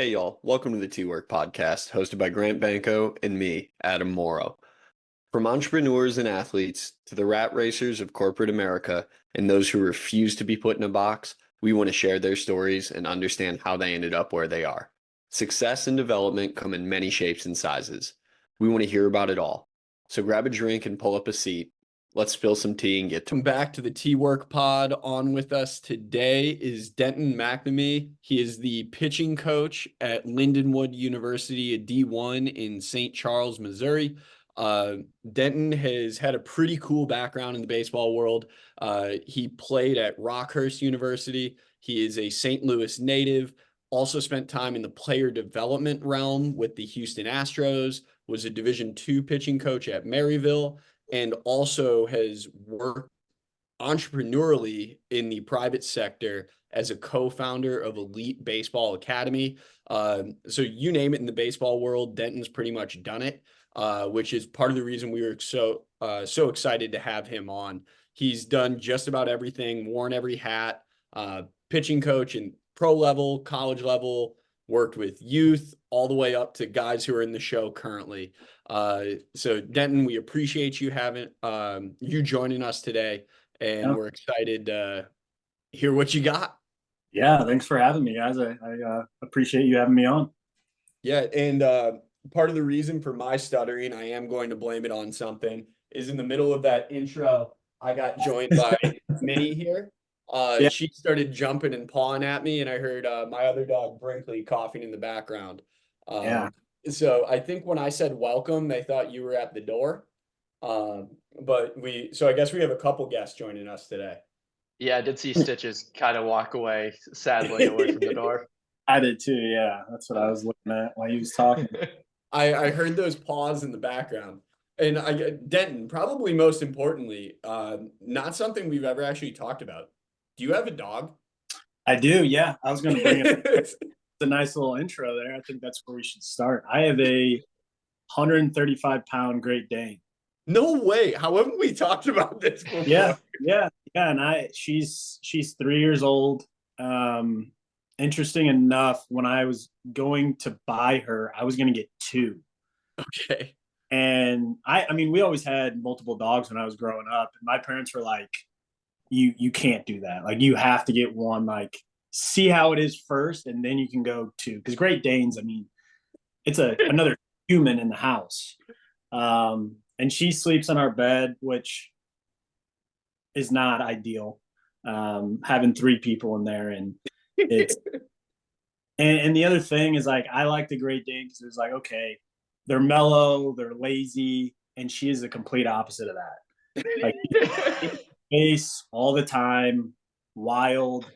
Hey y'all, welcome to the T-Work podcast, hosted by Grant Banko and me, Adam Moreau. From entrepreneurs and athletes to the rat racers of corporate America and those who refuse to be put in a box, we want to share their stories and understand how they ended up where they are. Success and development come in many shapes and sizes. We want to hear about it all. So grab a drink and pull up a seat. Let's spill some tea and get to Welcome back to the T-Work Pod. On with us today is Denton McNamee. He is the pitching coach at Lindenwood University, a D1 in St. Charles, Missouri. Denton has had a pretty cool background in the baseball world. He played at Rockhurst University. He is a St. Louis native, also spent time in the player development realm with the Houston Astros, was a Division II pitching coach at Maryville, and also has worked entrepreneurially in the private sector as a co-founder of Elite Baseball Academy. So you name it in the baseball world, Denton's pretty much done it, which is part of the reason we were so excited to have him on. He's done just about everything, worn every hat, pitching coach and pro level, college level, worked with youth all the way up to guys who are in the show currently. So Denton, we appreciate you having you joining us today, and Yeah. we're excited to hear what you got. Yeah, thanks for having me, guys. I appreciate you having me on. Yeah, and part of the reason for my stuttering, I am going to blame it on something, is in the middle of that intro, I got joined by Minnie here. Yeah. She started jumping and pawing at me, and I heard my other dog Brinkley coughing in the background. Yeah. So I think when I said welcome, they thought you were at the door. So I guess we have a couple guests joining us today. Yeah, I did see Stitches kind of walk away, sadly, away from the door. I did too. Yeah, that's what I was looking at while he was talking. I heard those paws in the background. And Denton, probably most importantly, not something we've ever actually talked about. Do you have a dog? I do. Yeah, I was going to bring it. It's a nice little intro there. I think that's where we should start. I have a 135-pound Great Dane. No way. How haven't we talked about this before? Yeah. And she's 3 years old. Interesting enough, when I was going to buy her, I was going to get two. Okay. And I mean, we always had multiple dogs when I was growing up. And my parents were like, you can't do that. Like, you have to get one, like, see how it is first, and then you can go two. Because Great Danes, I mean, it's another human in the house. And she sleeps in our bed, which is not ideal. Having three people in there, and it's and the other thing is, like, I like the Great Dane because it's like, okay, they're mellow, they're lazy, and she is the complete opposite of that. Like, face all the time, wild.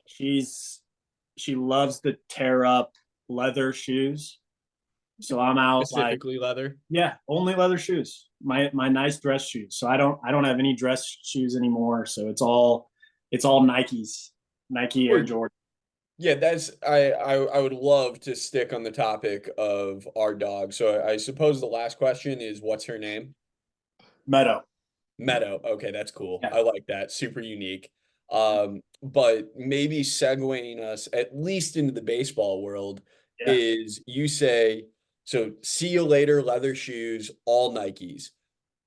She loves to tear up leather shoes. So I'm out, Specifically leather. Yeah, only leather shoes. My nice dress shoes. So I don't have any dress shoes anymore. So it's all Nikes, Nike Air Jordan. Yeah, I would love to stick on the topic of our dog. So I suppose the last question is, what's her name? Meadow. Okay, that's cool. Yeah. I like that. Super unique. But maybe segueing us at least into the baseball world is, you say, so see you later, leather shoes, all Nikes.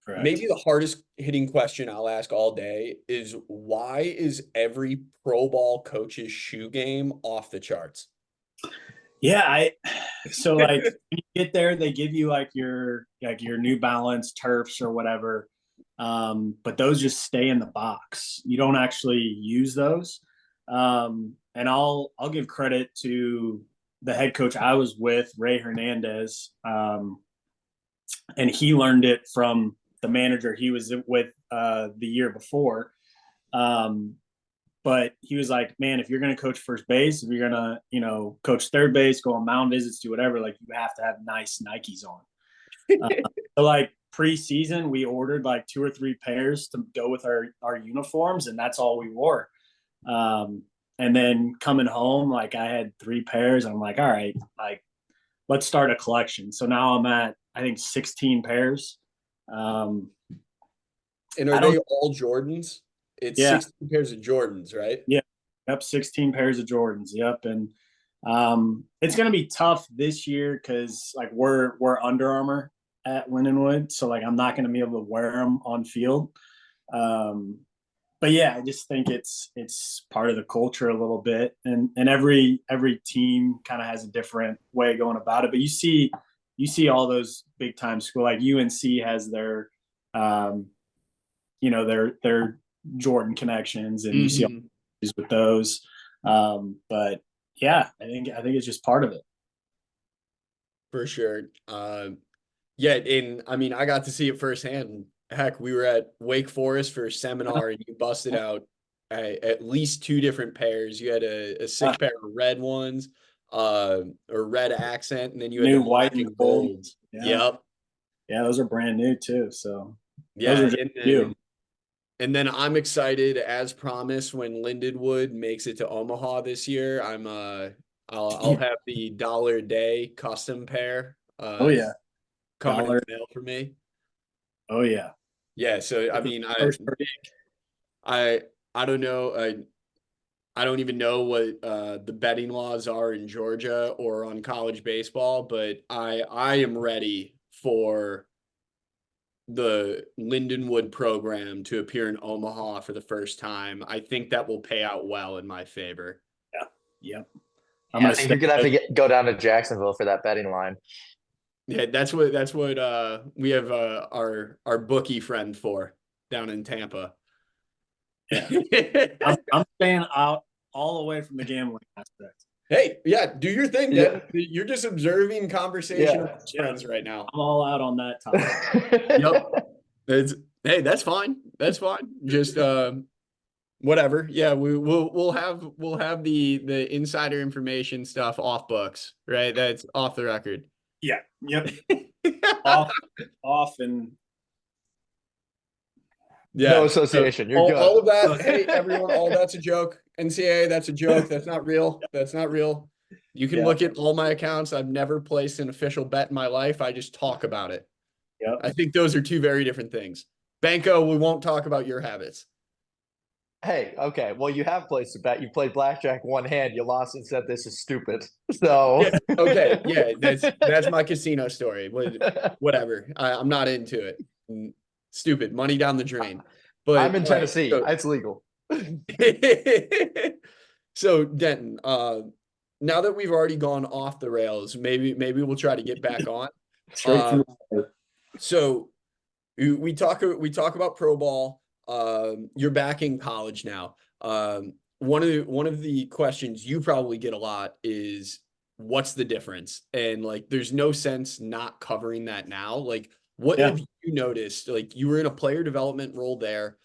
Correct. Maybe the hardest hitting question I'll ask all day is, why is every pro ball coach's shoe game off the charts? Yeah, so like when you get there, they give you like your New Balance Turfs or whatever. But those just stay in the box. You don't actually use those. And I'll give credit to the head coach I was with, Ray Hernandez. And he learned it from the manager he was with the year before. But he was like, man, if you're going to coach first base, if you're going to, coach third base, go on mound visits, do whatever, like, you have to have nice Nikes on. So like pre-season, we ordered like 2 or 3 pairs to go with our uniforms, and that's all we wore. And then coming home, like, I had 3 pairs, and I'm like, all right, like, let's start a collection. So now I'm at, I think, 16 pairs. And are they all Jordans? It's 16 pairs of Jordans, right? Yeah. Yep. 16 pairs of Jordans. Yep. And It's going to be tough this year because like we're Under Armour at Lindenwood, so like I'm not going to be able to wear them on field. But yeah, I just think it's part of the culture a little bit, and every team kind of has a different way of going about it. But you see all those big time school like UNC has their their Jordan connections, and you see all with those. But yeah, I think it's just part of it. For sure. Yeah, and I mean, I got to see it firsthand. Heck, we were at Wake Forest for a seminar, and you busted out at least two different pairs. You had a sick pair of red ones, or red accent, and then you had New the white black and and gold. golds. Yeah. Yep. Yeah, those are brand new too. So Yeah, those are just and then I'm excited as promised when Lindenwood makes it to Omaha this year. I'll have the $1 a day custom pair. Oh yeah, coming in dollar. the mail for me. Oh yeah. Yeah, so I mean, I don't know. I don't even know what the betting laws are in Georgia or on college baseball, but I am ready for the Lindenwood program to appear in Omaha for the first time. I think that will pay out well in my favor. Yeah. Yep. I think you're gonna have to go down to Jacksonville for that betting line. Yeah, that's what we have our bookie friend for down in Tampa. Yeah. I'm staying out all away from the gambling aspect. Hey, yeah, do your thing. Yeah. You're just observing conversation with friends right now. I'm all out on that topic. Yep. That's fine. That's fine. Just whatever. Yeah, we'll have the insider information stuff off books, right? That's off the record. Yeah. Yep. off and yeah. No association. You're good. All of that. Hey, everyone, all that's a joke. NCAA, that's a joke. That's not real. That's not real. You can look at all my accounts. I've never placed an official bet in my life. I just talk about it. Yep. I think those are two very different things. Banko, we won't talk about your habits. Hey, okay. Well, you have placed a bet. You played blackjack one hand. You lost and said this is stupid. So yeah, okay, yeah, that's my casino story. Whatever. I'm not into it. Stupid. Money down the drain. But I'm in Tennessee. It's legal. So Denton, now that we've already gone off the rails, maybe we'll try to get back on. So we talk about pro ball. You're back in college now. One of the questions you probably get a lot is what's the difference? And like there's no sense not covering that now. Like what have you noticed? Like you were in a player development role there.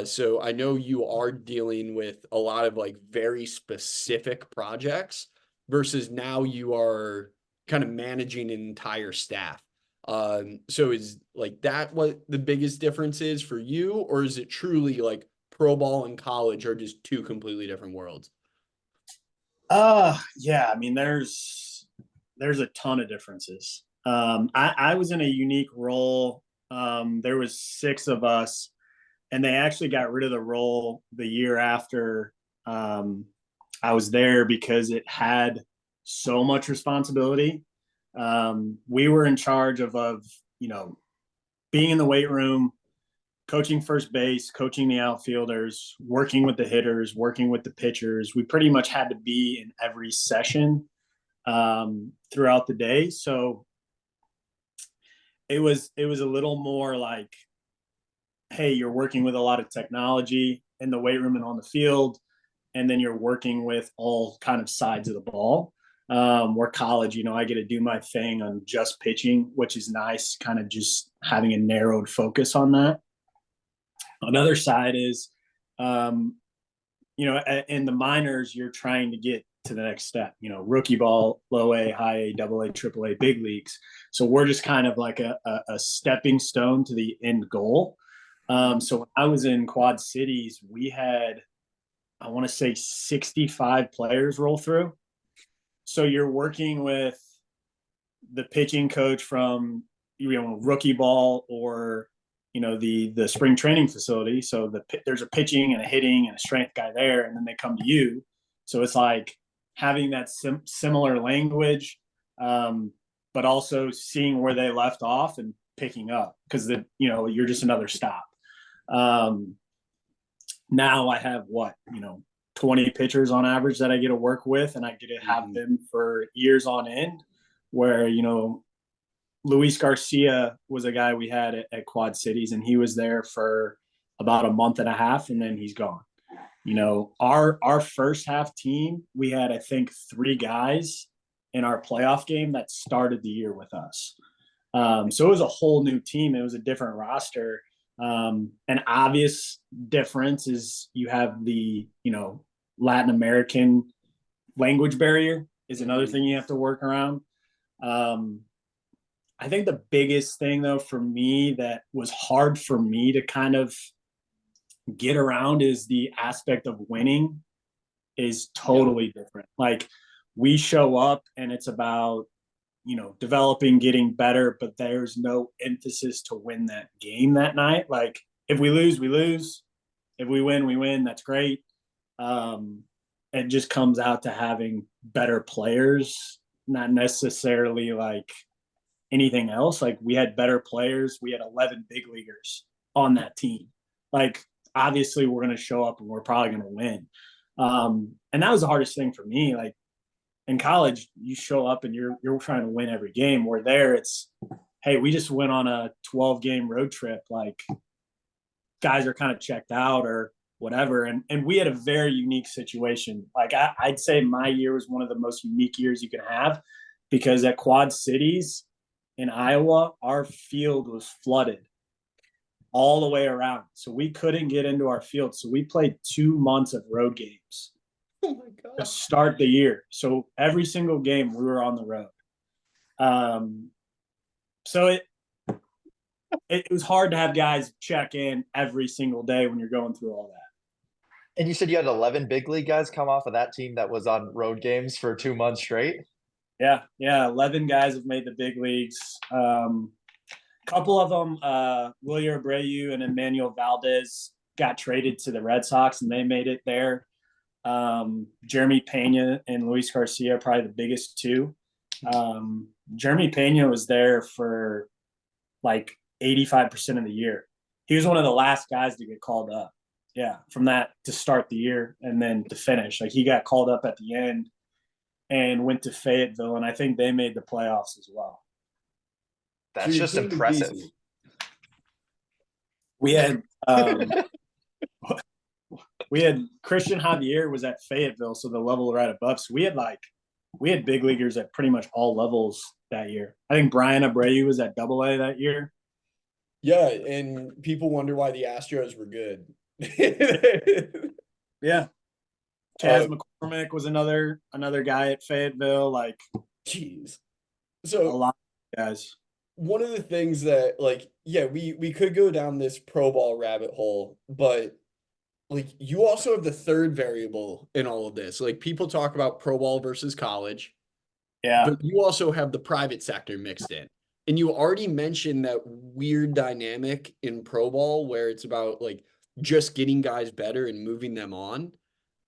So I know you are dealing with a lot of like very specific projects versus now you are kind of managing an entire staff. So is like that what the biggest difference is for you, or is it truly like pro ball and college are just two completely different worlds? Yeah, I mean there's a ton of differences. I was in a unique role. There was 6 of us, and they actually got rid of the role the year after I was there because it had so much responsibility. We were in charge of being in the weight room, coaching first base, coaching the outfielders, working with the hitters, working with the pitchers. We pretty much had to be in every session throughout the day. So it was a little more like, hey, you're working with a lot of technology in the weight room and on the field, and then you're working with all kind of sides of the ball. Where college, I get to do my thing on just pitching, which is nice, kind of just having a narrowed focus on that. Another side is, in the minors, you're trying to get to the next step, rookie ball, low A, high A, double A, triple A, big leagues. So we're just kind of like a stepping stone to the end goal. So when I was in Quad Cities, we had, I want to say 65 players roll through. So you're working with the pitching coach from, rookie ball or, the spring training facility. So there's a pitching and a hitting and a strength guy there, and then they come to you. So it's like having that similar language, but also seeing where they left off and picking up, because you're just another stop. Now I have 20 pitchers on average that I get to work with, and I get to have them for years on end, where, Luis Garcia was a guy we had at Quad Cities, and he was there for about a month and a half, and then he's gone. Our first half team, we had, I think, 3 guys in our playoff game that started the year with us. So it was a whole new team. It was a different roster. An obvious difference is you have the, Latin American language barrier is another thing you have to work around. I think the biggest thing, though, for me that was hard for me to kind of get around is the aspect of winning is totally different. Like, we show up and it's about, developing, getting better, but there's no emphasis to win that game that night. Like, if we lose, we lose. If we win, we win. That's great. It just comes out to having better players, not necessarily like anything else. Like, we had better players. We had 11 big leaguers on that team. Like, obviously we're going to show up and we're probably going to win. And that was the hardest thing for me. Like, in college, you show up and you're trying to win every game. Where there, it's, hey, we just went on a 12-game road trip. Like, guys are kind of checked out or whatever. And we had a very unique situation. Like, I'd say my year was one of the most unique years you can have, because at Quad Cities in Iowa, our field was flooded all the way around. So we couldn't get into our field. So we played 2 months of road games. Oh my God. To start the year. So every single game we were on the road. So it was hard to have guys check in every single day when you're going through all that. And you said you had 11 big league guys come off of that team that was on road games for 2 months straight? Yeah. 11 guys have made the big leagues. Couple of them, Wilyer Abreu and Emmanuel Valdez, got traded to the Red Sox, and they made it there. Jeremy Pena and Luis Garcia are probably the biggest two. Jeremy Pena was there for like 85% of the year. He was one of the last guys to get called up. Yeah, from that to start the year and then to finish. Like, he got called up at the end and went to Fayetteville, and I think they made the playoffs as well. That's just impressive. We had Christian Javier was at Fayetteville, so the level right above. So we had big leaguers at pretty much all levels that year. I think Brian Abreu was at AA that year. Yeah, and people wonder why the Astros were good. Yeah. Chaz McCormick was another guy at Fayetteville. Like, jeez. So a lot of guys. One of the things that, like, yeah, we could go down this pro ball rabbit hole, but like, you also have the third variable in all of this. Like, people talk about pro ball versus college. Yeah. But you also have the private sector mixed in. And you already mentioned that weird dynamic in pro ball where it's about like just getting guys better and moving them on.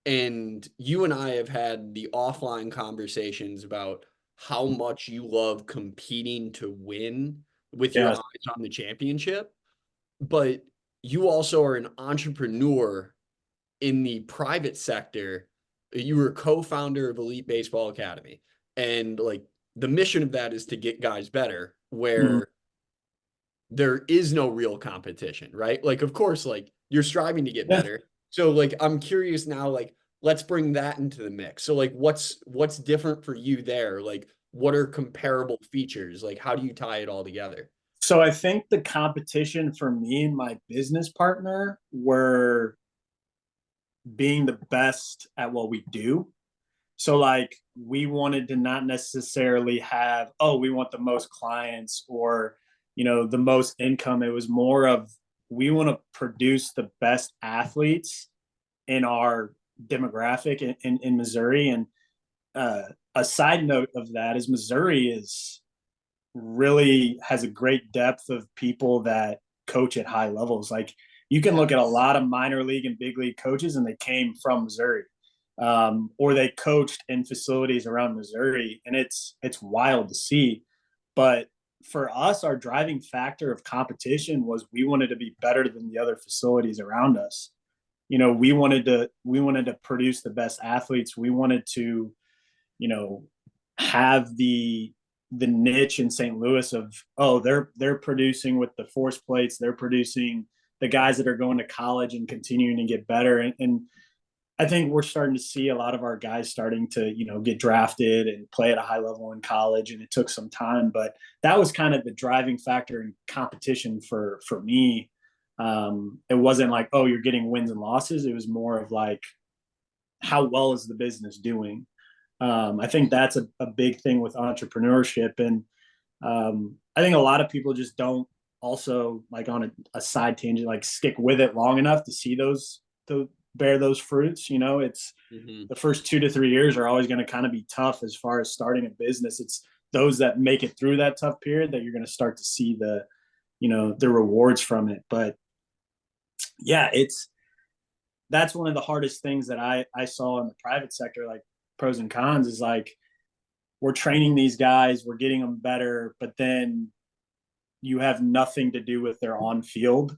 And you and I have had the offline conversations about how much you love competing to win with your eyes on the championship. But you also are an entrepreneur in the private sector. You were co-founder of Elite Baseball Academy. And like, the mission of that is to get guys better, where there is no real competition, right? Like, of course, like, you're striving to get better. So like, I'm curious now, like, let's bring that into the mix. So like, what's different for you there? Like, what are comparable features? Like, how do you tie it all together? So I think the competition for me and my business partner were being the best at what we do. So like, we wanted to not necessarily have, we want the most clients or, the most income. It was more of, we want to produce the best athletes in our demographic in Missouri. And a side note of that is Missouri really has a great depth of people that coach at high levels. Like, you can look at a lot of minor league and big league coaches, and they came from Missouri. or they coached in facilities around Missouri, and it's wild to see. But for us, our driving factor of competition was we wanted to be better than the other facilities around us. You know, we wanted to produce the best athletes. We wanted to, you know, have the niche in St. Louis of, oh, they're producing with the force plates, they're producing the guys that are going to college and continuing to get better. And I think we're starting to see a lot of our guys starting to, you know, get drafted and play at a high level in college. And it took some time, but that was kind of the driving factor in competition for me. It wasn't like, oh, you're getting wins and losses. It was more of like, how well is the business doing? I think that's a big thing with entrepreneurship. And I think a lot of people just don't also, like, on a side tangent, like stick with it long enough to see those to bear those fruits. You know, it's the first 2 to 3 years are always going to kind of be tough as far as starting a business. It's those that make it through that tough period that you're going to start to see the, you know, the rewards from it. But yeah, that's one of the hardest things that I saw in the private sector, like pros and cons, is like, we're training these guys, we're getting them better, but then you have nothing to do with their on field.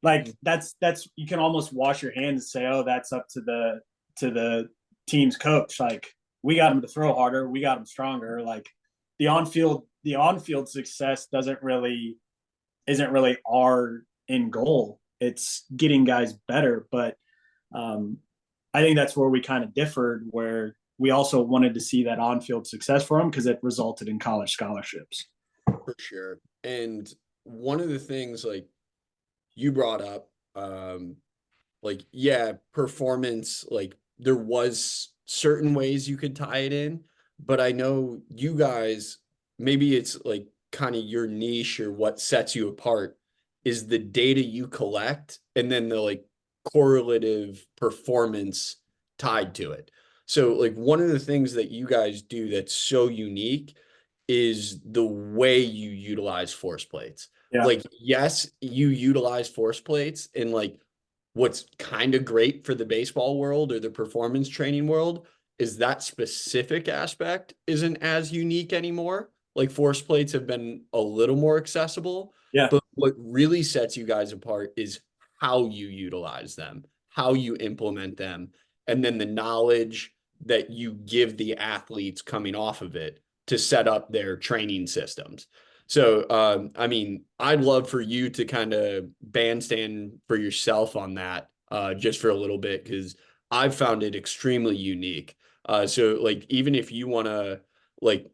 Like that's you can almost wash your hands and say, oh, that's up to the team's coach. Like, we got them to throw harder, we got them stronger. Like the on field success isn't really our end goal. It's getting guys better. But I think that's where we kind of differed, where we also wanted to see that on-field success for them because it resulted in college scholarships. For sure. And one of the things, like, you brought up, like, yeah, performance, like there was certain ways you could tie it in, but I know you guys, maybe it's like kind of your niche or what sets you apart is the data you collect and then the like correlative performance tied to it. So like one of the things that you guys do that's so unique is the way you utilize force plates. Yeah. Like, yes, you utilize force plates and like what's kind of great for the baseball world or the performance training world is that specific aspect isn't as unique anymore. Like force plates have been a little more accessible. Yeah. But what really sets you guys apart is how you utilize them, how you implement them, and then the knowledge that you give the athletes coming off of it to set up their training systems. So, I mean, I'd love for you to kind of bandstand for yourself on that, just for a little bit, because I've found it extremely unique. So like, even if you want to like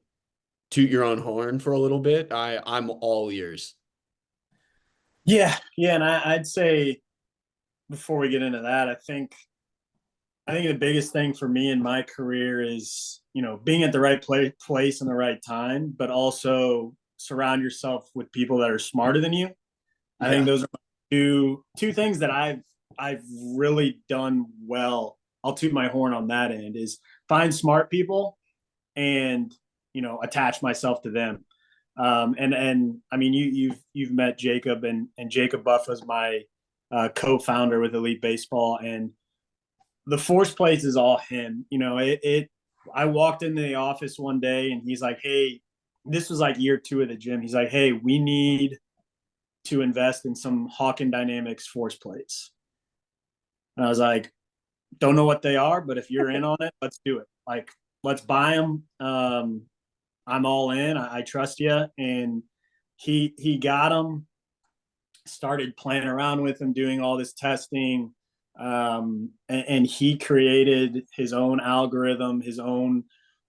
toot your own horn for a little bit, I'm all ears. Yeah. And I'd say, before we get into that, I think the biggest thing for me in my career is, you know, being at the right place in the right time, but also surround yourself with people that are smarter than you. I think those are two things that I've really done well. I'll toot my horn on that end, is find smart people and, you know, attach myself to them. And I mean, you've met Jacob, and Jacob Buff was my co-founder with Elite Baseball, and the force plates is all him. You know, I walked into the office one day and he's like, hey, this was like year 2 of the gym. He's like, hey, we need to invest in some Hawken Dynamics force plates. And I was like, don't know what they are, but if you're in on it, let's do it. Like, let's buy them. I'm all in. I trust you. And he got them, started playing around with them, doing all this testing. And he created his own algorithm, his own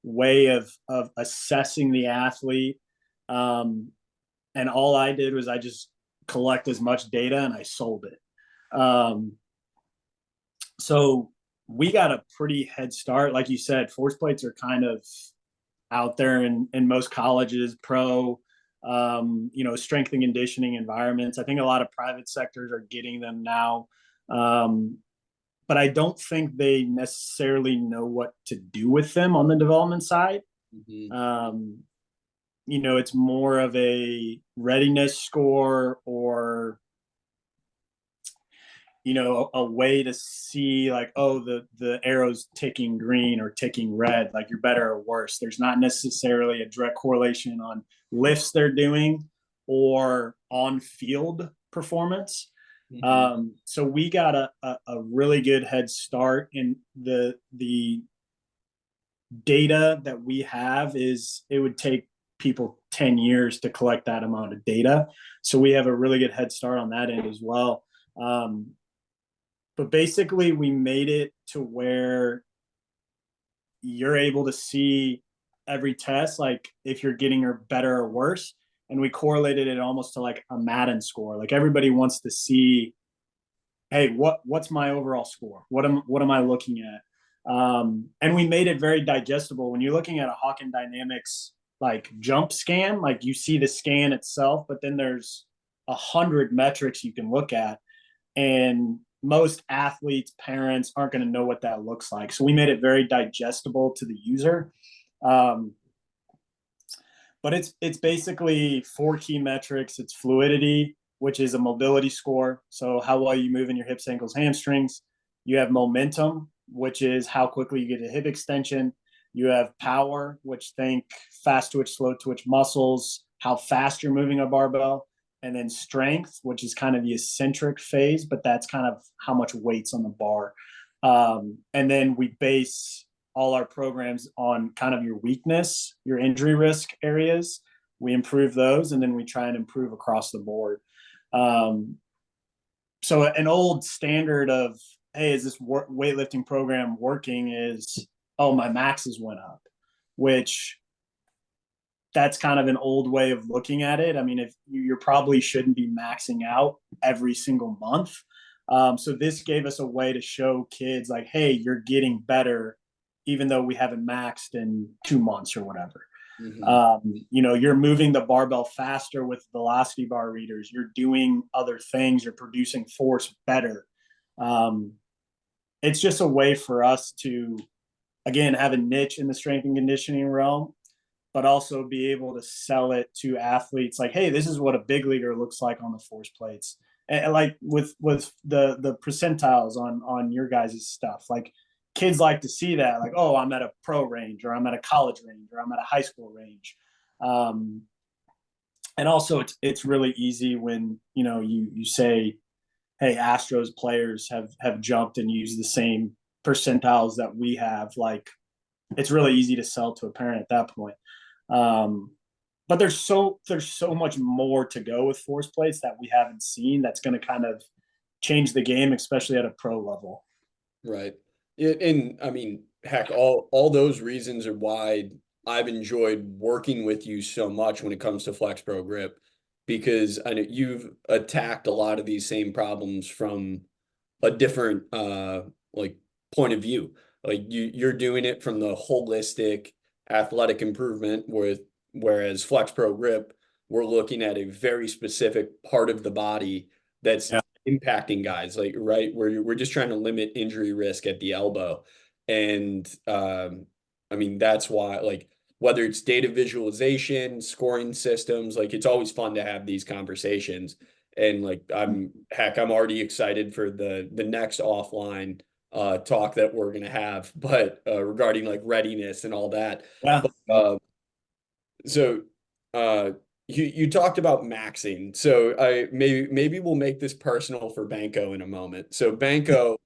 way of assessing the athlete. And all I did was I just collect as much data and I sold it. So we got a pretty head start. Like you said, force plates are kind of out there in most colleges, pro, you know, strength and conditioning environments. I think a lot of private sectors are getting them now. But I don't think they necessarily know what to do with them on the development side. Mm-hmm. You know, it's more of a readiness score, or, a way to see like, oh, the arrow's ticking green or ticking red, like you're better or worse. There's not necessarily a direct correlation on lifts they're doing or on field performance. So we got a really good head start, in the data that we have is it would take people 10 years to collect that amount of data. So we have a really good head start on that end as well. But basically we made it to where you're able to see every test, like if you're getting her better or worse. And we correlated it almost to like a Madden score. Like everybody wants to see, hey, what's my overall score? What am I looking at? And we made it very digestible. When you're looking at a Hawkin Dynamics like jump scan, like you see the scan itself, but then there's 100 metrics you can look at, and most athletes, parents aren't going to know what that looks like. So we made it very digestible to the user. But it's basically 4 key metrics. It's fluidity, which is a mobility score. So how well you move in your hips, ankles, hamstrings. You have momentum, which is how quickly you get a hip extension. You have power, which think fast twitch, slow twitch muscles, how fast you're moving a barbell. And then strength, which is kind of the eccentric phase, but that's kind of how much weight's on the bar. And then we base all our programs on kind of your weakness, your injury risk areas. We improve those, and then we try and improve across the board. So an old standard of, hey, is this weightlifting program working, is, oh, my maxes went up, which that's kind of an old way of looking at it. I mean, if you probably shouldn't be maxing out every single month. So this gave us a way to show kids like, hey, you're getting better, even though we haven't maxed in 2 months or whatever. You're moving the barbell faster with velocity bar readers. You're doing other things. You're producing force better. It's just a way for us to, again, have a niche in the strength and conditioning realm, but also be able to sell it to athletes like, hey, this is what a big leaguer looks like on the force plates. And like with the percentiles on your guys' stuff, like kids like to see that, like, oh, I'm at a pro range, or I'm at a college range, or I'm at a high school range. And also it's really easy when, you say, hey, Astros players have jumped and used the same percentiles that we have. Like, it's really easy to sell to a parent at that point. But there's so much more to go with force plates that we haven't seen that's going to kind of change the game, especially at a pro level. Right. And I mean, heck, all those reasons are why I've enjoyed working with you so much when it comes to Flex Pro Grip, because I know you've attacked a lot of these same problems from a different like point of view. Like you're doing it from the holistic athletic improvement, whereas Flex Pro Grip, we're looking at a very specific part of the body that's impacting guys, like, right, we're just trying to limit injury risk at the elbow. And I mean, that's why, like, whether it's data visualization, scoring systems, like, it's always fun to have these conversations. And like, I'm already excited for the next offline talk that we're going to have, but regarding like readiness and all that. So you talked about maxing. So maybe we'll make this personal for Banko in a moment. So Banko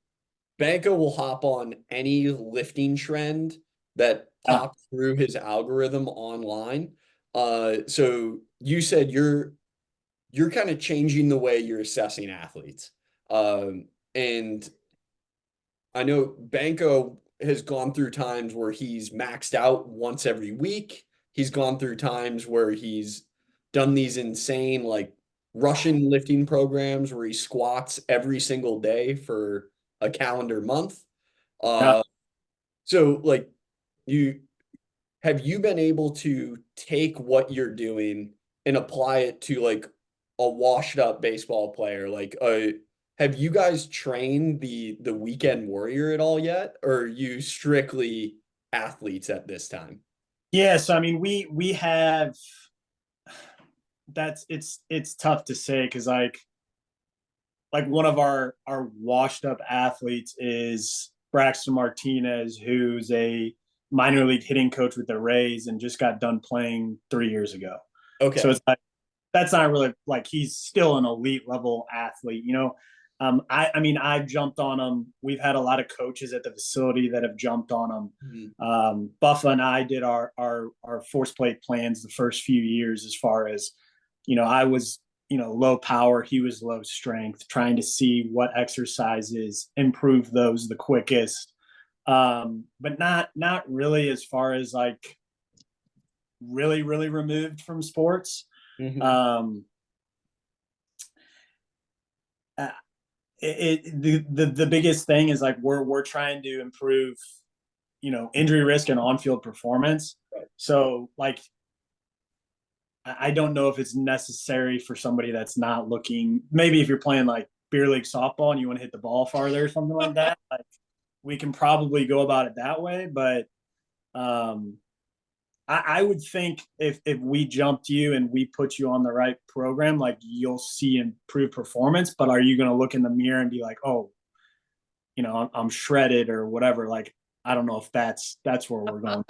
will hop on any lifting trend that pops through his algorithm online. So you said you're kind of changing the way you're assessing athletes. And I know Banko has gone through times where he's maxed out once every week. He's gone through times where he's done these insane, like, Russian lifting programs where he squats every single day for a calendar month. So like, have you been able to take what you're doing and apply it to like a washed up baseball player? Like, have you guys trained the weekend warrior at all yet, or are you strictly athletes at this time? Yeah, so I mean, we have, it's tough to say, because like like one of our washed up athletes is Braxton Martinez, who's a minor league hitting coach with the Rays and just got done playing 3 years ago. Okay. So it's like, that's not really like, he's still an elite level athlete, you know. I mean, I've jumped on him. We've had a lot of coaches at the facility that have jumped on him. Buffa and I did our force plate plans the first few years, as far as, you know, I was, you know, low power, he was low strength, trying to see what exercises improve those the quickest. But not really as far as like really removed from sports. The biggest thing is like we're trying to improve, you know, injury risk and on-field performance. Right. So like, I don't know if it's necessary for somebody that's not looking, maybe if you're playing like beer league softball and you want to hit the ball farther or something like that, like we can probably go about it that way. But I would think if we jumped you and we put you on the right program, like you'll see improved performance. But are you going to look in the mirror and be like, oh, you know, I'm shredded or whatever? Like, I don't know if that's where we're going.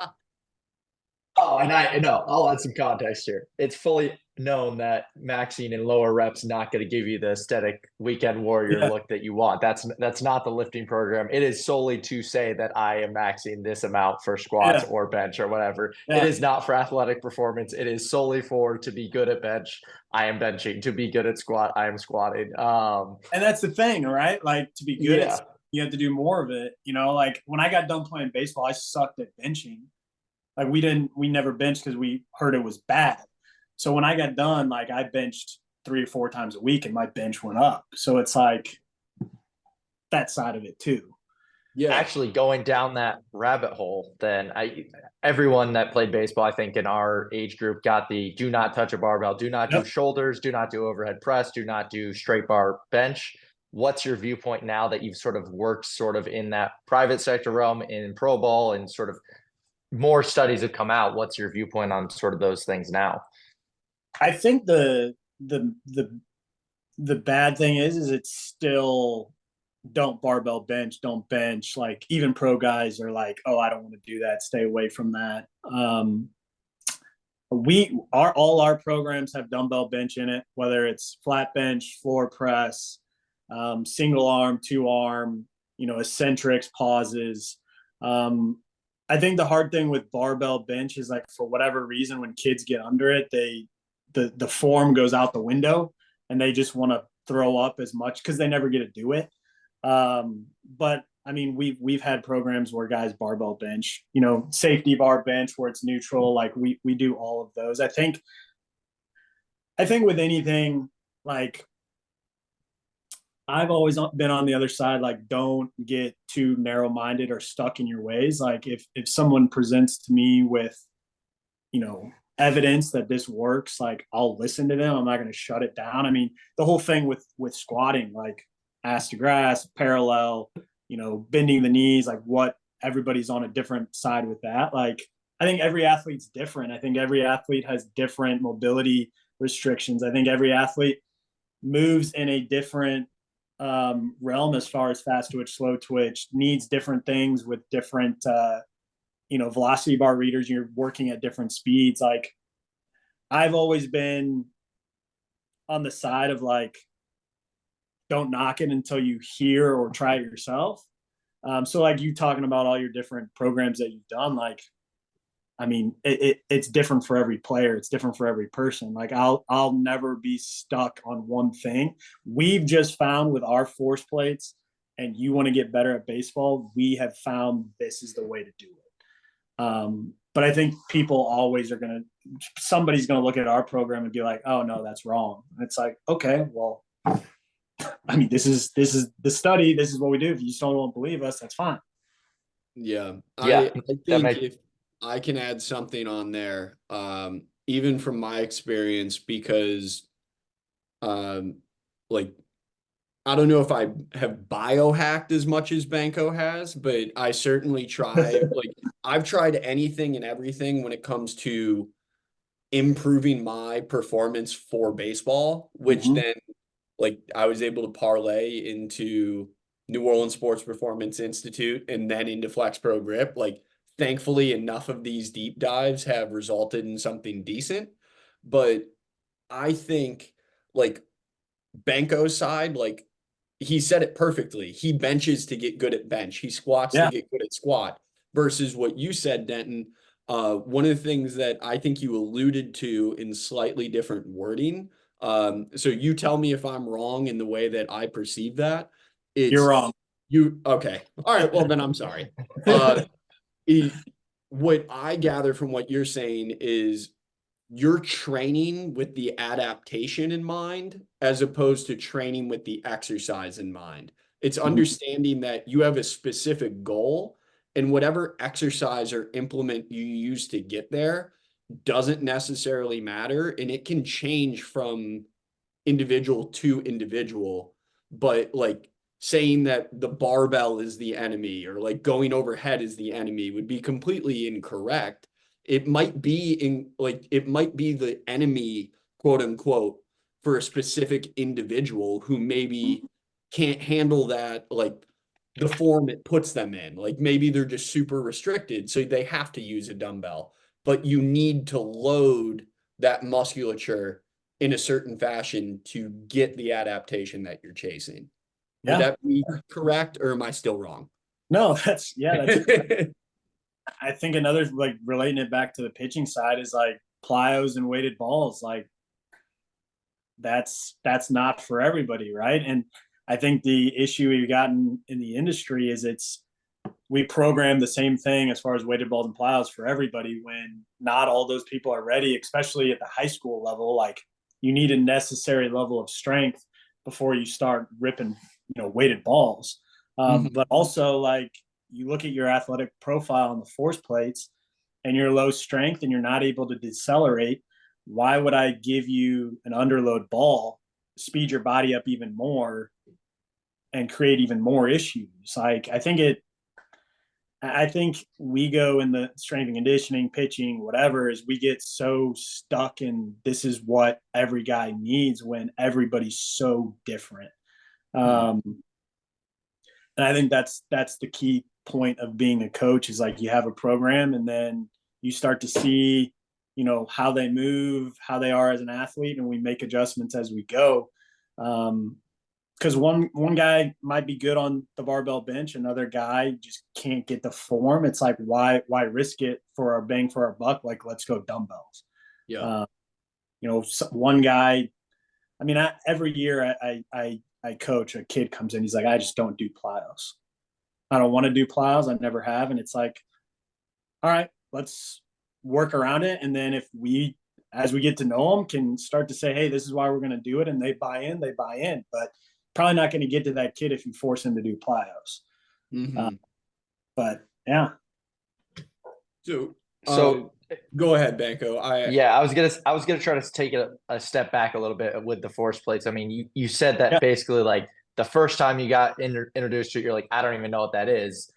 Oh, and I know I'll add some context here. It's fully known that maxing in lower reps not going to give you the aesthetic weekend warrior look that you want. That's not the lifting program. It is solely to say that I am maxing this amount for squats or bench or whatever. It is not for athletic performance. It is solely for to be good at bench. I am benching. To be good at squat, I am squatting. And that's the thing, right? Like to be good at, you have to do more of it. You know, like when I got done playing baseball, I sucked at benching. Like we never benched because we heard it was bad. So when I got done, like I benched 3 or 4 times a week and my bench went up. So it's like that side of it too. Yeah. Actually going down that rabbit hole, then everyone that played baseball, I think in our age group got the do not touch a barbell, do not do shoulders, do not do overhead press, do not do straight bar bench. What's your viewpoint now that you've sort of worked sort of in that private sector realm in pro ball and sort of more studies have come out? What's your viewpoint on sort of those things now? I think the bad thing is it's still don't barbell bench, don't bench. Like even pro guys are like, oh, I don't want to do that. Stay away from that. All our programs have dumbbell bench in it, whether it's flat bench, floor press, single arm, 2 arm, you know, eccentrics, pauses. I think the hard thing with barbell bench is like for whatever reason, when kids get under it, the form goes out the window and they just want to throw up as much because they never get to do it. But I mean, we've had programs where guys barbell bench, you know, safety bar bench where it's neutral. Like we do all of those. I think with anything, like I've always been on the other side, like don't get too narrow-minded or stuck in your ways. Like if someone presents to me with, you know, evidence that this works, like I'll listen to them. I'm not going to shut it down. I mean, the whole thing with squatting, like ass to grass, parallel, you know, bending the knees, like what everybody's on a different side with that. Like I think every athlete's different. I think every athlete has different mobility restrictions. I think every athlete moves in a different realm as far as fast twitch, slow twitch, needs different things with different you know, velocity bar readers. You're working at different speeds. Like I've always been on the side of like don't knock it until you hear or try it yourself. So like you talking about all your different programs that you've done, like I mean, it's different for every player. It's different for every person. Like I'll never be stuck on one thing. We've just found with our force plates, and you want to get better at baseball, we have found this is the way to do it. But I think people always somebody's going to look at our program and be like, oh no, that's wrong. And it's like, okay, well, I mean, this is the study. This is what we do. If you still don't believe us, that's fine. Yeah. I think if I can add something on there, even from my experience, because like I don't know if I have biohacked as much as Banko has, but I certainly try. Like I've tried anything and everything when it comes to improving my performance for baseball, which then like I was able to parlay into New Orleans Sports Performance Institute and then into Flex Pro Grip. Like, thankfully, enough of these deep dives have resulted in something decent. But I think, like, Banko's side, like, he said it perfectly. He benches to get good at bench. He squats to Yeah. get good at squat. Versus what you said, Denton. One of the things that I think you alluded to in slightly different wording. So you tell me if I'm wrong in the way that I perceive that. You're It's wrong. okay. All right. Well, then I'm sorry. It- what I gather from what you're saying is you're training with the adaptation in mind as opposed to training with the exercise in mind. It's understanding that you have a specific goal and whatever exercise or implement you use to get there doesn't necessarily matter, and it can change from individual to individual. But like saying that the barbell is the enemy or like going overhead is the enemy would be completely incorrect. It might be it might be the enemy, quote unquote, for a specific individual who maybe can't handle that, like the form it puts them in. Like maybe they're just super restricted, so they have to use a dumbbell, but you need to load that musculature in a certain fashion to get the adaptation that you're chasing. Would Yeah. that be correct, or am I still wrong? No, that's I think another, like, relating it back to the pitching side is like plyos and weighted balls. Like that's not for everybody, right? And I think the issue we've gotten in the industry is we program the same thing as far as weighted balls and plyos for everybody when not all those people are ready, especially at the high school level. Like you need a necessary level of strength before you start ripping, weighted balls. But also, like, you look at your athletic profile on the force plates and you're low strength and you're not able to decelerate. Why would I give you an underload ball, speed your body up even more, and create even more issues? Like, I think we go in the strength and conditioning, pitching, whatever, is we get so stuck in this is what every guy needs when everybody's so different. And I think that's the key point of being a coach is like you have a program and then you start to see, how they move, how they are as an athlete, and we make adjustments as we go. Because one guy might be good on the barbell bench, another guy just can't get the form. It's like why risk it for our bang for our buck? Like, let's go dumbbells. Yeah. One guy. I mean, every year I coach, a kid comes in, he's like, I just don't do plyos. I don't want to do plyos. I never have. And it's like, all right, let's work around it. And then if as we get to know them, can start to say, hey, this is why we're going to do it. And they buy in. But probably not going to get to that kid if you force him to do plyos. But yeah. So go ahead, Banko. I was gonna try to take a step back a little bit with the force plates. I mean, you said that basically like the first time you got introduced to it, you're like, I don't even know what that is.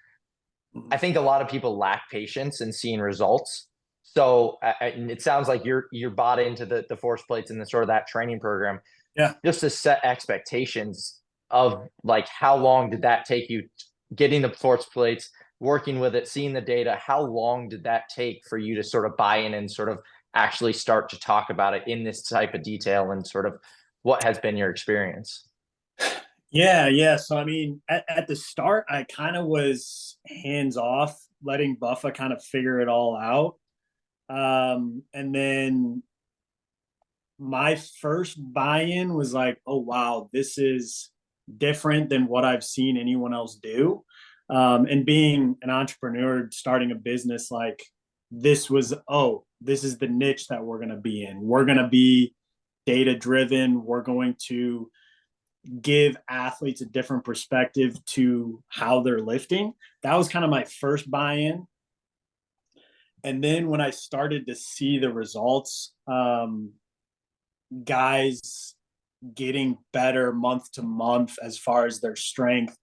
I think a lot of people lack patience in seeing results. So it sounds like you're bought into the force plates and the sort of that training program. Yeah. Just to set expectations of like how long did that take you getting the force plates, working with it, seeing the data? How long did that take for you to sort of buy in and sort of actually start to talk about it in this type of detail, and sort of what has been your experience? Yeah. So, I mean, at the start, I kind of was hands off, letting Buffa kind of figure it all out. And then my first buy-in was like, oh, wow, this is different than what I've seen anyone else do. And being an entrepreneur, starting a business, like this is the niche that we're going to be in. We're going to be data driven. We're going to give athletes a different perspective to how they're lifting. That was kind of my first buy-in. And then when I started to see the results, guys getting better month to month as far as their strength,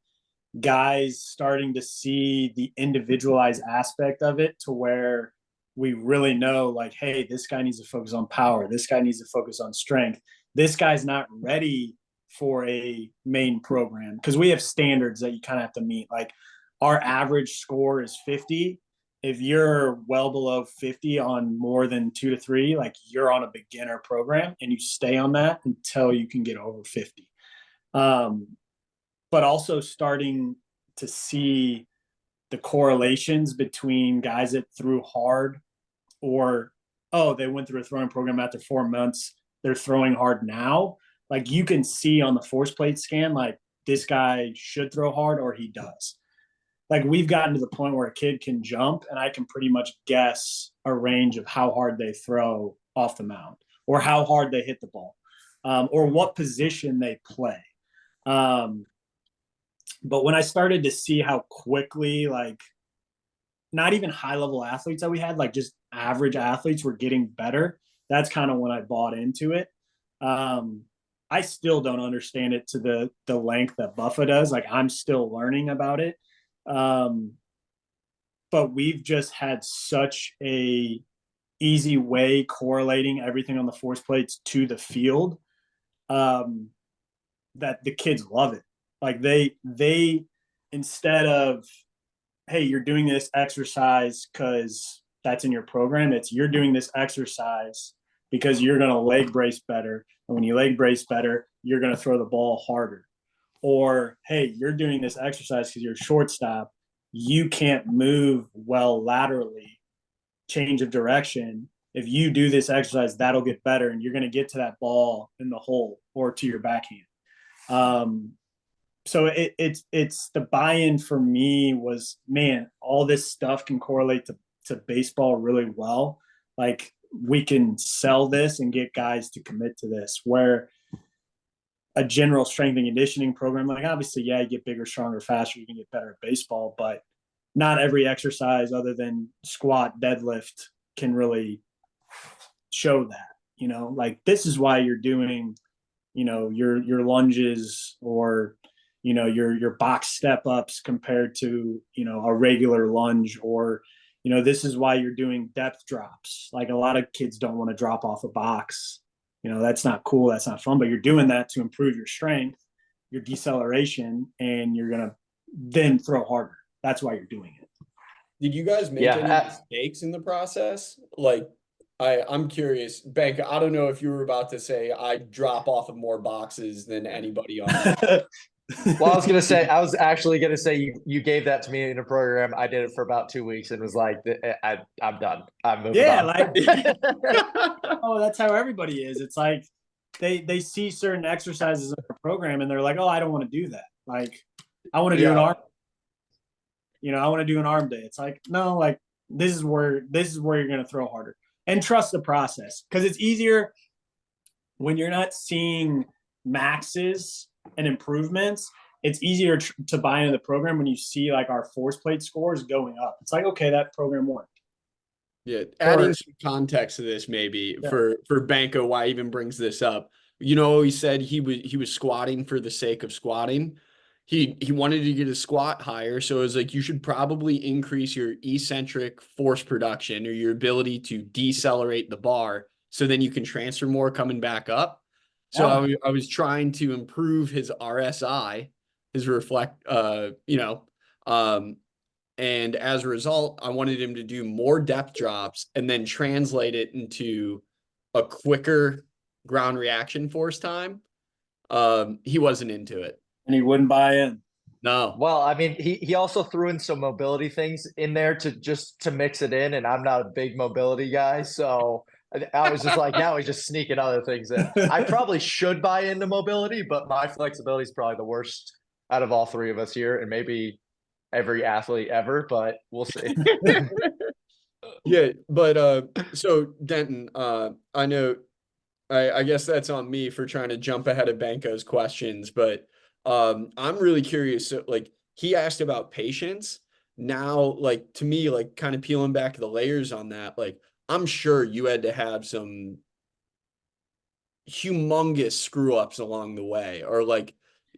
guys starting to see the individualized aspect of it to where we really know, like, hey, this guy needs to focus on power. This guy needs to focus on strength. This guy's not ready for a main program because we have standards that you kind of have to meet. Like our average score is 50. If you're well below 50 on more than 2 to 3, like you're on a beginner program and you stay on that until you can get over 50. But also starting to see the correlations between guys that threw hard or, oh, they went through a throwing program after 4 months, they're throwing hard now. Like you can see on the force plate scan, like this guy should throw hard or he does. Like we've gotten to the point where a kid can jump and I can pretty much guess a range of how hard they throw off the mound or how hard they hit the ball, or what position they play. But when I started to see how quickly, like, not even high level athletes that we had, like just average athletes were getting better, that's kind of when I bought into it. I still don't understand it to the length that Buffa does. Like I'm still learning about it. But we've just had such a easy way correlating everything on the force plates to the field, that the kids love it. Like they instead of, hey, you're doing this exercise because that's in your program, it's you're doing this exercise because you're going to leg brace better. And when you leg brace better, you're going to throw the ball harder. Or, hey, you're doing this exercise because you're shortstop. You can't move well laterally, change of direction. If you do this exercise, that'll get better and you're going to get to that ball in the hole or to your backhand. So it's the buy-in for me was, man, all this stuff can correlate to baseball really well. Like we can sell this and get guys to commit to this, where a general strength and conditioning program, like obviously, yeah, you get bigger, stronger, faster, you can get better at baseball, but not every exercise other than squat, deadlift can really show that, like this is why you're doing, your lunges or, your box step ups compared to, a regular lunge, or, this is why you're doing depth drops. Like a lot of kids don't want to drop off a box. That's not cool. That's not fun, but you're doing that to improve your strength, your deceleration, and you're going to then throw harder. That's why you're doing it. Did you guys make any mistakes in the process? Like, I'm curious, Banko, I don't know if you were about to say I drop off of more boxes than anybody on. Well, I was actually going to say you gave that to me in a program. I did it for about 2 weeks and was like, I'm done. I'm moving on. Like, oh, that's how everybody is. It's like they see certain exercises in a program and they're like, oh, I don't want to do that. Like, I want to do an arm. I want to do an arm day. It's like, no, like this is where you're going to throw harder and trust the process, because it's easier when you're not seeing maxes and improvements. It's easier to buy into the program when you see like our force plate scores going up. It's like, okay, that program worked. Yeah, adding some context to this maybe for Banko, why he even brings this up. He said he was squatting for the sake of squatting. He wanted to get his squat higher, so it was like you should probably increase your eccentric force production or your ability to decelerate the bar, so then you can transfer more coming back up. So I was trying to improve his RSI, his reflect, and as a result, I wanted him to do more depth drops and then translate it into a quicker ground reaction force time. He wasn't into it. And he wouldn't buy in. No. Well, I mean, he also threw in some mobility things in there to mix it in, and I'm not a big mobility guy, so I was just like, now he's just sneaking other things in. I probably should buy into mobility, but my flexibility is probably the worst out of all three of us here, and maybe every athlete ever, but we'll see. Yeah, but so Denton, I know I guess that's on me for trying to jump ahead of Banko's questions, but I'm really curious. So, like, he asked about patience. Now, like, to me, like, kind of peeling back the layers on that, like, I'm sure you had to have some humongous screw ups along the way, or like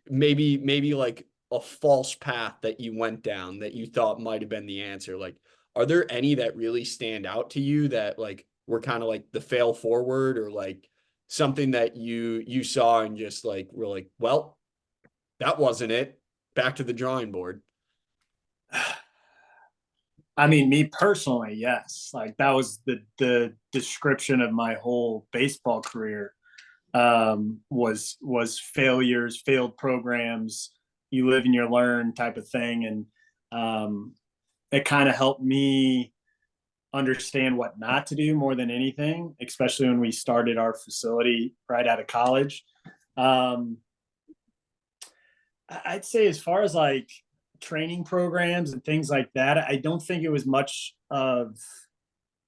maybe like a false path that you went down that you thought might have been the answer. Like, are there any that really stand out to you that like were kind of like the fail forward, or like something that you saw and just like were like, well, that wasn't it. Back to the drawing board. I mean, me personally, yes. Like that was the description of my whole baseball career. Was failures, failed programs, you live and you learn type of thing. And it kind of helped me understand what not to do more than anything, especially when we started our facility right out of college. I'd say as far as like training programs and things like that, I don't think it was much of,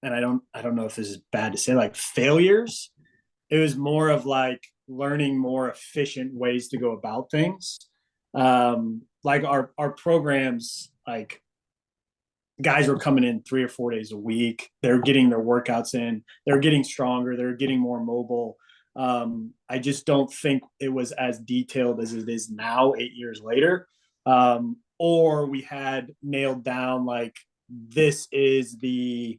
and I don't know if this is bad to say, like failures. It was more of like learning more efficient ways to go about things. Like our programs, like guys were coming in 3 or 4 days a week. They're getting their workouts in. They're getting stronger. They're getting more mobile. I just don't think it was as detailed as it is now, 8 years later. Or we had nailed down like this is the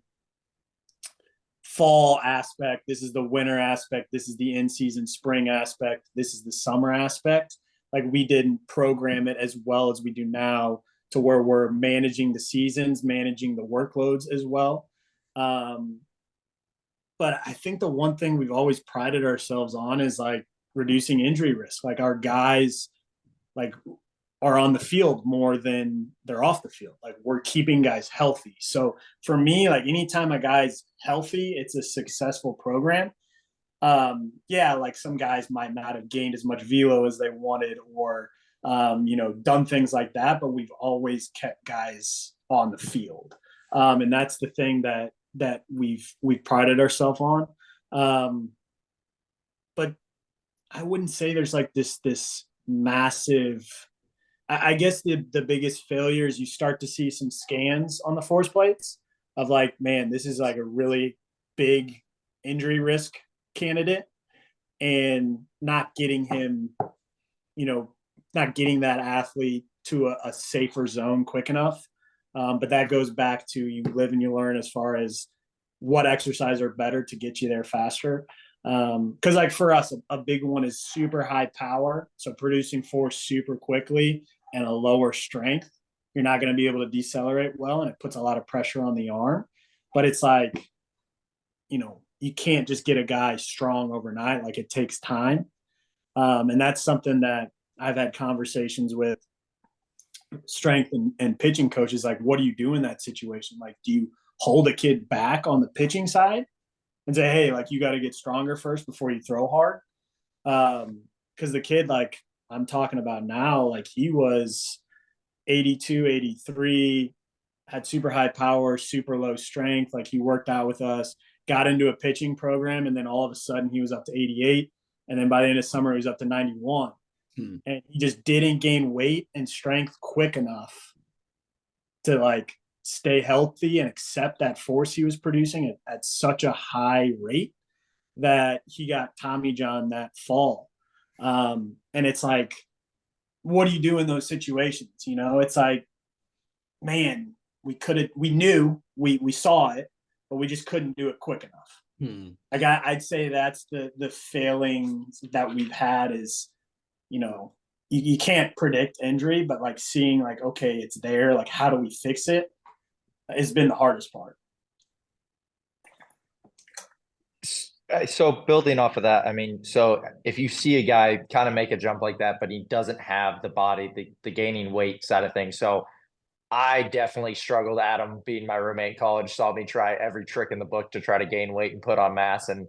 fall aspect, this is the winter aspect, this is the in-season spring aspect, this is the summer aspect. Like we didn't program it as well as we do now, to where we're managing the seasons, managing the workloads as well. But I think the one thing we've always prided ourselves on is like reducing injury risk. Like our guys like are on the field more than they're off the field. Like we're keeping guys healthy. So for me, like anytime a guy's healthy, it's a successful program. Yeah, like some guys might not have gained as much velo as they wanted, or done things like that, but we've always kept guys on the field. And that's the thing that we've prided ourselves on. But I wouldn't say there's like this massive, I guess the biggest failure is you start to see some scans on the force plates of like, man, this is like a really big injury risk candidate, and not getting him, not getting that athlete to a safer zone quick enough. But that goes back to you live and you learn as far as what exercise are better to get you there faster. Because like for us, a big one is super high power. So producing force super quickly and a lower strength, you're not going to be able to decelerate well, and it puts a lot of pressure on the arm. But it's like, you can't just get a guy strong overnight. Like it takes time. And that's something that I've had conversations with strength and pitching coaches. Like, what do you do in that situation? Like, do you hold a kid back on the pitching side and say, hey, like you got to get stronger first before you throw hard? Because the kid, like I'm talking about now, like he was 82, 83, had super high power, super low strength. Like he worked out with us, got into a pitching program, and then all of a sudden he was up to 88. And then by the end of summer, he was up to 91. And he just didn't gain weight and strength quick enough to like stay healthy and accept that force he was producing at such a high rate that he got Tommy John that fall. And it's like, what do you do in those situations? It's like, man, we knew, we saw it, but we just couldn't do it quick enough. Like I'd say that's the failings that we've had is, you can't predict injury, but like seeing like, okay, it's there. Like, how do we fix it? Has been the hardest part. So building off of that, I mean, so if you see a guy kind of make a jump like that, but he doesn't have the body, the gaining weight side of things. So I definitely struggled. Adam, being my roommate in college, saw me try every trick in the book to try to gain weight and put on mass, and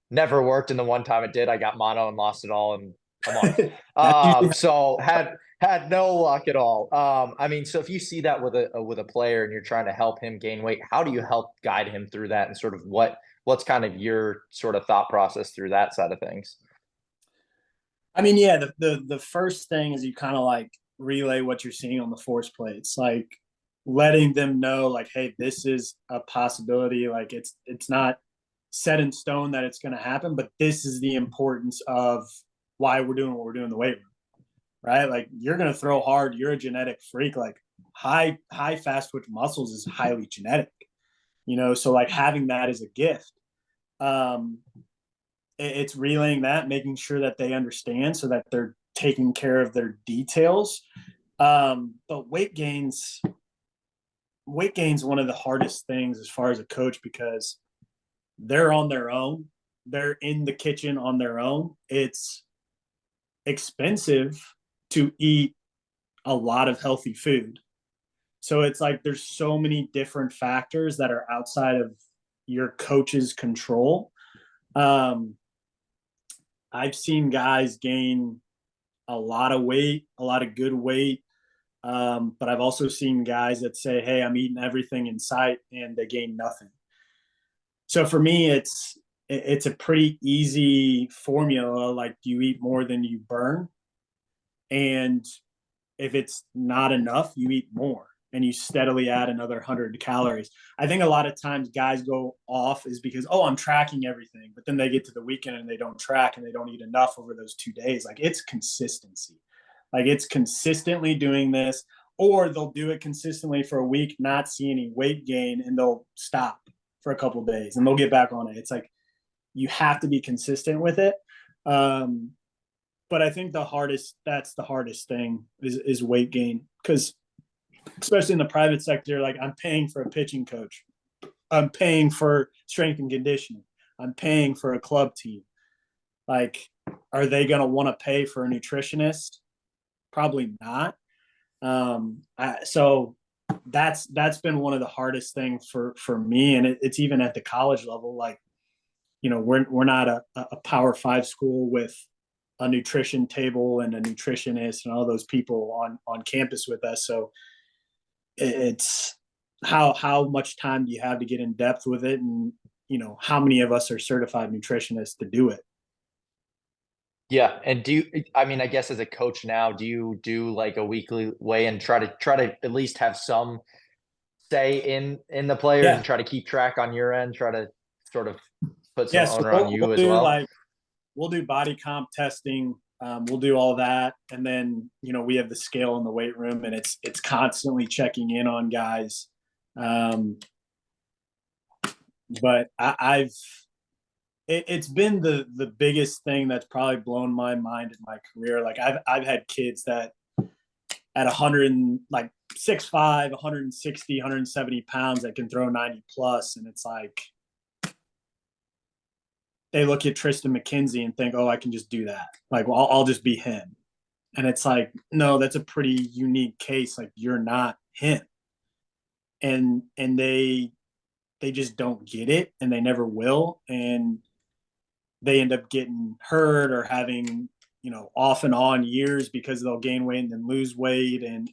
never worked. And the one time it did, I got mono and lost it all in a month. So had no luck at all. I mean, so if you see that with a player and you're trying to help him gain weight, how do you help guide him through that, and sort of what's kind of your sort of thought process through that side of things? I mean, yeah, the first thing is you kind of like relay what you're seeing on the force plates, like letting them know like, hey, this is a possibility. Like it's not set in stone that it's going to happen, but this is the importance of why we're doing what we're doing in the weight room, right? Like you're going to throw hard. You're a genetic freak. Like high fast twitch muscles is highly genetic, so like having that is a gift. it's relaying that, making sure that they understand so that they're taking care of their details. But weight gain's one of the hardest things as far as a coach, because they're on their own. They're in the kitchen on their own. It's expensive to eat a lot of healthy food. So it's like there's so many different factors that are outside of your coach's control. I've seen guys gain a lot of weight, a lot of good weight. But I've also seen guys that say, hey, I'm eating everything in sight, and they gain nothing. So for me, it's a pretty easy formula. Like, you eat more than you burn. And if it's not enough, you eat more and you steadily add another 100 calories. I think a lot of times guys go off is because, oh, I'm tracking everything. But then they get to the weekend and they don't track and they don't eat enough over those 2 days. Like, it's consistency. Like, it's consistently doing this, or they'll do it consistently for a week, not see any weight gain, and they'll stop for a couple of days and they'll get back on it. It's like, you have to be consistent with it. But I think that's the hardest thing is weight gain, because especially in the private sector, like, I'm paying for a pitching coach. I'm paying for strength and conditioning. I'm paying for a club team. Like, are they going to want to pay for a nutritionist? Probably not. So that's been one of the hardest things for me. And it's even at the college level. Like, we're not a Power 5 school with a nutrition table and a nutritionist and all those people on campus with us. So it's how much time do you have to get in depth with it, and how many of us are certified nutritionists to do it? Yeah. And I guess as a coach now, do you do like a weekly weigh and try to at least have some say in the players, Yeah. and try to keep track on your end, try to sort of put some So owner on you as well? We'll do body comp testing. We'll do all that. And then, we have the scale in the weight room, and it's constantly checking in on guys. But it's been the biggest thing that's probably blown my mind in my career. Like, I've had kids that at 6'5", 160, 170 pounds that can throw 90 plus. And it's like, they look at Tristan McKenzie and think, oh, I can just do that. Like, well, I'll just be him. And it's like, no, that's a pretty unique case. Like, you're not him. And they just don't get it, and they never will. And they end up getting hurt or having, off and on years, because they'll gain weight and then lose weight. And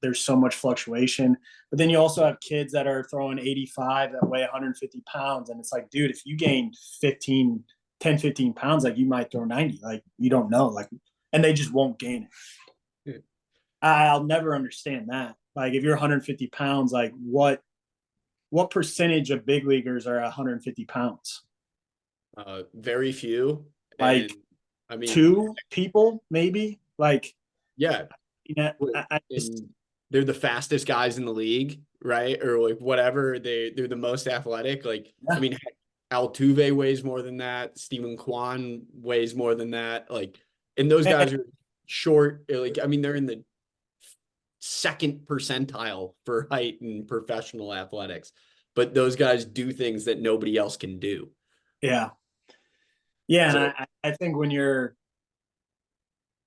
there's so much fluctuation. But then you also have kids that are throwing 85 that weigh 150 pounds. And it's like, dude, if you gain 10, 15 pounds, like, you might throw 90. Like, you don't know. Like, and they just won't gain it. I'll never understand that. Like, if you're 150 pounds, like, what percentage of big leaguers are 150 pounds? Very few. Like, And, I mean, 2 people, maybe. Like, yeah. They're the fastest guys in the league, right? Or like whatever. They're the most athletic. Like, yeah. I mean, Altuve weighs more than that. Stephen Kwan weighs more than that. Like, and those guys are short. Like, I mean, they're in the second percentile for height in professional athletics, but those guys do things that nobody else can do. Yeah. Yeah. So, and I think when you're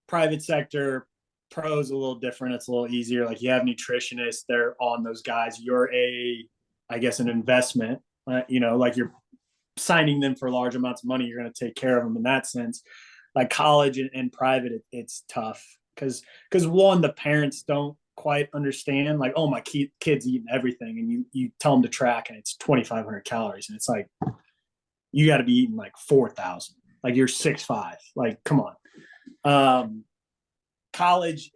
private sector, pro is a little different. It's a little easier. Like, you have nutritionists, they're on those guys. You're I guess, an investment, like, you're signing them for large amounts of money. You're going to take care of them in that sense. Like, college and private, it's tough because one, the parents don't quite understand. Like, oh, my kid's eating everything, and you tell them to track, and it's 2,500 calories, and it's like, you got to be eating like 4,000. Like, you're 6'5". Like, come on. College,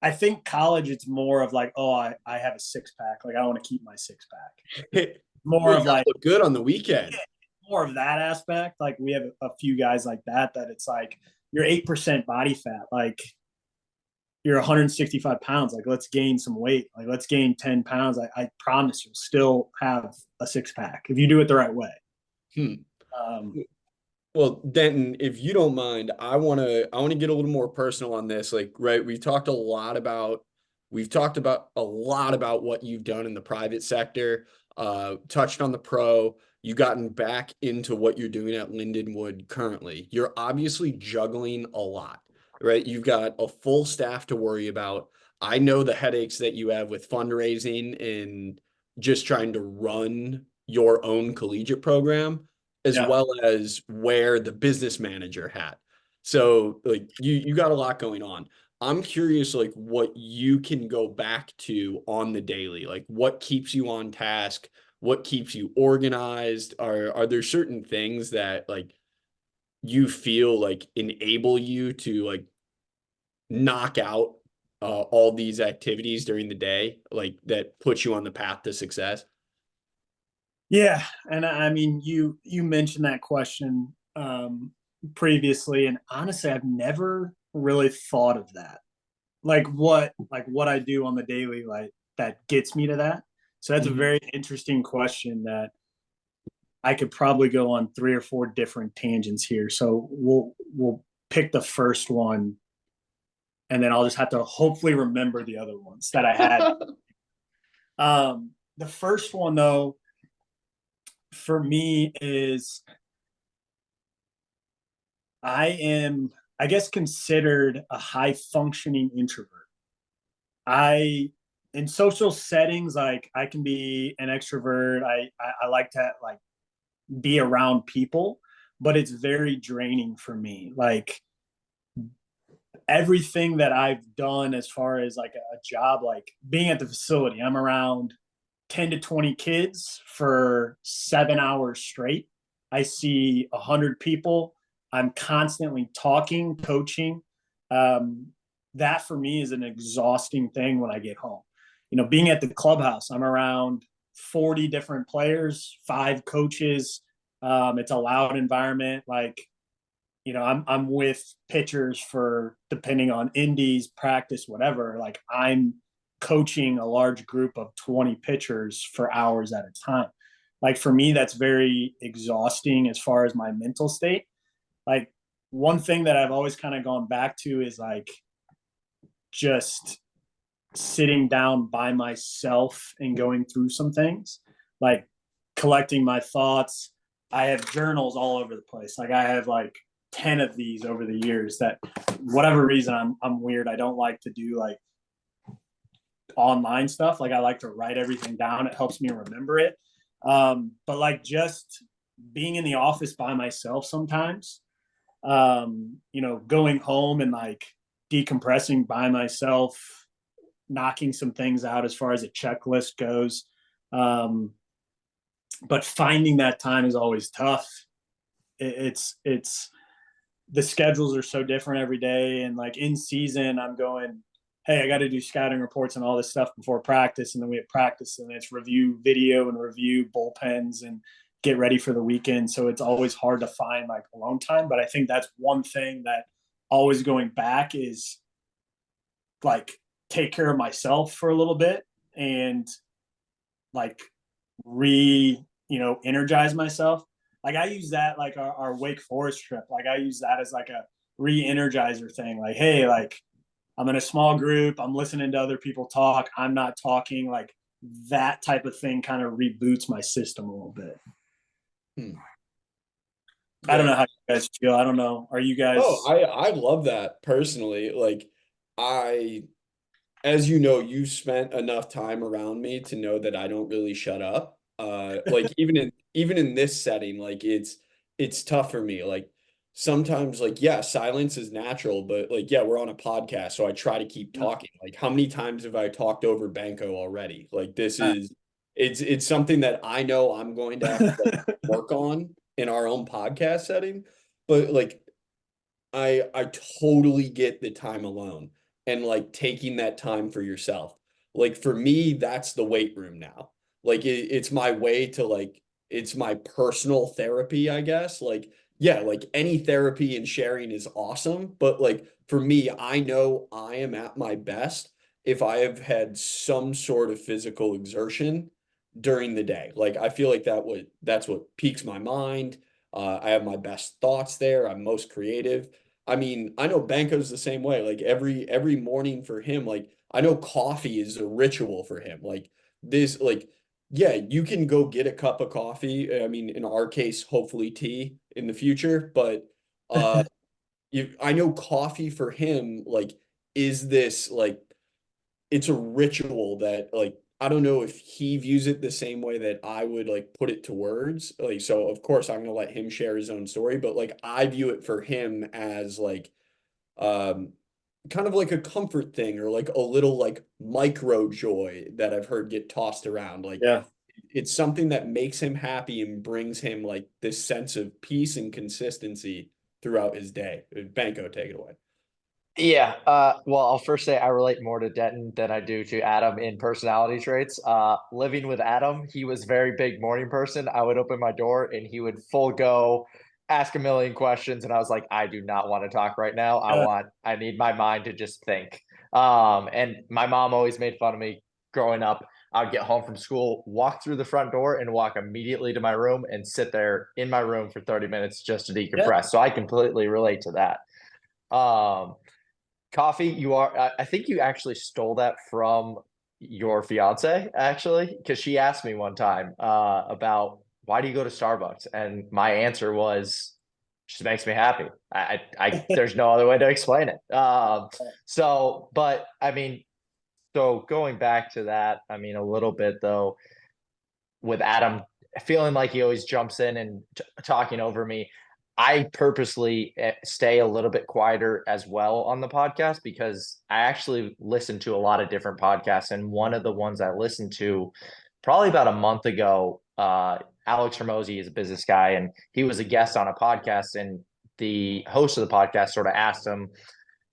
I think college, it's more of like, oh, I have a 6-pack. Like, I want to keep my 6-pack. More of like, look good on the weekend. More of that aspect. Like, we have a few guys like that it's like, you're 8% body fat. Like, you're 165 pounds. Like, let's gain some weight. Like, let's gain 10 pounds. I promise you'll still have a 6-pack if you do it the right way. Um, Well, Denton, if you don't mind, I want to get a little more personal on this. Like, right, we've talked about a lot about what you've done in the private sector, touched on the pro, you've gotten back into what you're doing at Lindenwood currently. You're obviously juggling a lot, right? You've got a full staff to worry about. I know the headaches that you have with fundraising and just trying to run your own collegiate program, as yeah. well as wear the business manager hat. So like you got a lot going on. I'm curious like what you can go back to on the daily. Like what keeps you on task? What keeps you organized? Are there certain things that like you feel like enable you to like knock out all these activities during the day, like that puts you on the path to success? Yeah, and I mean, you mentioned that question previously, and honestly, I've never really thought of that. Like what I do on the daily, like that gets me to that. So that's a Mhm. very interesting question that I could probably go on 3 or 4 different tangents here. So we'll pick the first one, and then I'll just have to hopefully remember the other ones that I had. The first one though, for me is I am, I guess, considered a high functioning introvert. I, in social settings, like I can be an extrovert. I like to like be around people, but it's very draining for me. Like everything that I've done as far as like a job, like being at the facility, I'm around 10 to 20 kids for 7 hours straight. I see 100 people. I'm constantly talking, coaching. Um, that for me is an exhausting thing when I get home. You know, being at the clubhouse, I'm around 40 different players, 5 coaches. It's a loud environment. Like, you know, I'm with pitchers for depending on indies, practice, whatever. Like I'm coaching a large group of 20 pitchers for hours at a time. Like for me, that's very exhausting as far as my mental state. Like one thing that I've always kind of gone back to is like just sitting down by myself and going through some things, like collecting my thoughts. I have journals all over the place. Like I have like 10 of these over the years that whatever reason I'm weird. I don't like to do like online stuff. Like I like to write everything down. It helps me remember it. But like just being in the office by myself sometimes, you know, going home and like decompressing by myself, knocking some things out as far as a checklist goes. Um, but finding that time is always tough. It's the schedules are so different every day, and like in season, I'm going, hey, I got to do scouting reports and all this stuff before practice, and then we have practice, and it's review video and review bullpens and get ready for the weekend. So it's always hard to find like alone time. But I think that's one thing that always going back is like take care of myself for a little bit and like energize myself. Like I use that like our Wake Forest trip. Like I use that as like a re-energizer thing. Like, hey, like I'm in a small group, I'm listening to other people talk, I'm not talking. Like that type of thing kind of reboots my system a little bit. Hmm. I don't Yeah. know how you guys feel. I don't know. Are you Oh, guys I love that personally. Like I, as you know, you spent enough time around me to know that I don't really shut up. Like even in this setting, like it's tough for me. Like sometimes like yeah, silence is natural, but like yeah, we're on a podcast, so I try to keep talking. Like how many times have I talked over Banko already? Like this is it's something that I know I'm going to have to like work on in our own podcast setting. But like I totally get the time alone and like taking that time for yourself. Like for me, that's the weight room now. Like it's my way to like it's my personal therapy, I guess. Like yeah, like any therapy and sharing is awesome, but like for me, I know I am at my best if I have had some sort of physical exertion during the day. Like I feel like that's what piques my mind. I have my best thoughts there. I'm most creative. I mean, I know Banko's the same way. Like every morning for him, like I know coffee is a ritual for him. Like this, like yeah, you can go get a cup of coffee. I mean, in our case, hopefully tea in the future, but I know coffee for him, like, is this like it's a ritual that like I don't know if he views it the same way that I would like put it to words. Like, so of course I'm gonna let him share his own story, but like I view it for him as like um kind of like a comfort thing or like a little like micro joy that I've heard get tossed around. Like Yeah. it's something that makes him happy and brings him like this sense of peace and consistency throughout his day. Banko, take it away. Yeah. Well, I'll first say I relate more to Denton than I do to Adam in personality traits. Living with Adam, he was a very big morning person. I would open my door and he would full go ask a million questions. And I was like, I do not want to talk right now. I need my mind to just think. And my mom always made fun of me growing up. I would get home from school, walk through the front door and walk immediately to my room and sit there in my room for 30 minutes just to decompress. So I completely relate to that. Coffee, I think you actually stole that from your fiance, actually, because she asked me one time about why do you go to Starbucks? And my answer was, just makes me happy. There's no other way to explain it. But I mean, so going back to that, I mean, a little bit though, with Adam feeling like he always jumps in and talking over me. I purposely stay a little bit quieter as well on the podcast because I actually listen to a lot of different podcasts. And one of the ones I listened to probably about a month ago, Alex Hermosi is a business guy and he was a guest on a podcast. And the host of the podcast sort of asked him,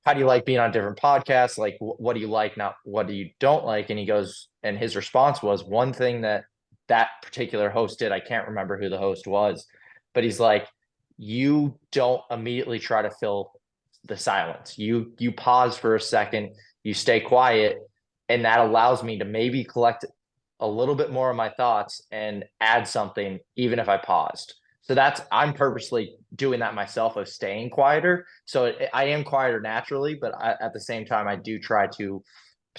how do you like being on different podcasts? Like, what do you like? Not what do you don't like? And he goes, and his response was one thing that particular host did. I can't remember who the host was, but he's like, you don't immediately try to fill the silence. You pause for a second, you stay quiet, and that allows me to maybe collect a little bit more of my thoughts and add something, even if I paused. So I'm purposely doing that myself of staying quieter. So I am quieter naturally, but at the same time, I do try to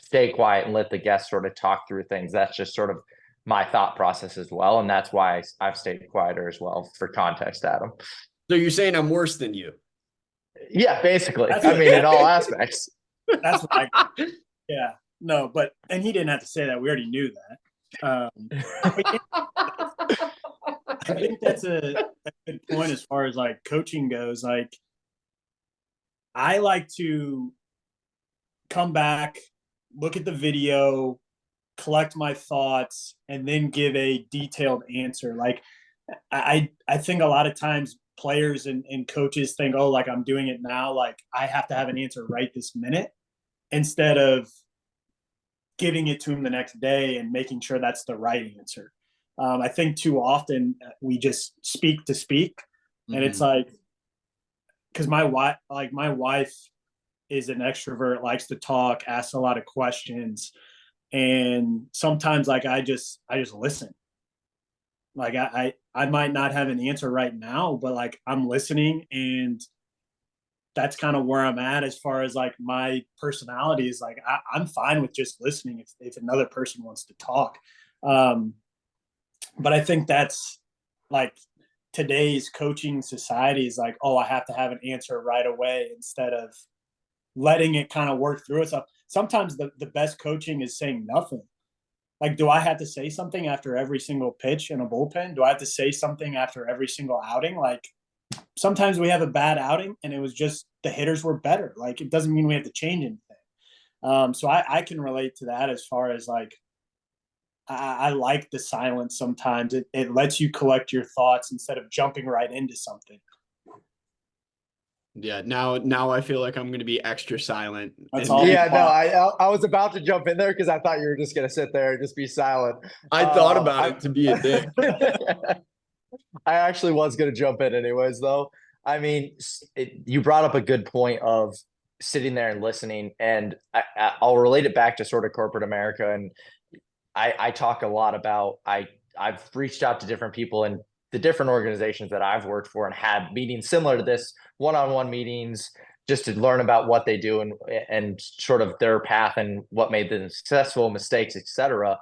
stay quiet and let the guests sort of talk through things. That's just sort of my thought process as well. And that's why I've stayed quieter as well, for context, Adam. So you're saying I'm worse than you? Yeah, basically. I mean, in all aspects. That's what yeah. No, and he didn't have to say that. We already knew that. I think that's a good point as far as like coaching goes. Like, I like to come back, look at the video, collect my thoughts, and then give a detailed answer. Like, I think a lot of times players and coaches think, oh, like I'm doing it now, like I have to have an answer right this minute, instead of giving it to him the next day and making sure that's the right answer. I think too often we just speak to speak, and it's like, because my wife is an extrovert, likes to talk, asks a lot of questions, and sometimes like I just listen. Like I might not have an answer right now, but like I'm listening, and that's kind of where I'm at as far as like my personality is. Like I'm fine with just listening if another person wants to talk. But I think that's like today's coaching society is like, oh, I have to have an answer right away, instead of letting it kind of work through itself. Sometimes the best coaching is saying nothing. Like, do I have to say something after every single pitch in a bullpen? Do I have to say something after every single outing? Like, sometimes we have a bad outing and it was just the hitters were better. Like, it doesn't mean we have to change anything. So I can relate to that as far as like, I like the silence sometimes. It lets you collect your thoughts instead of jumping right into something. Yeah, now I feel like I'm gonna be extra silent. That's all. Yeah, no, I was about to jump in there because I thought you were just gonna sit there and just be silent. I thought about it to be a dick. I actually was gonna jump in anyways, though. I mean, you brought up a good point of sitting there and listening, and I'll relate it back to sort of corporate America. And I talk a lot about I've reached out to different people, and the different organizations that I've worked for and had meetings similar to this, one-on-one meetings, just to learn about what they do and sort of their path and what made them successful, mistakes, etc.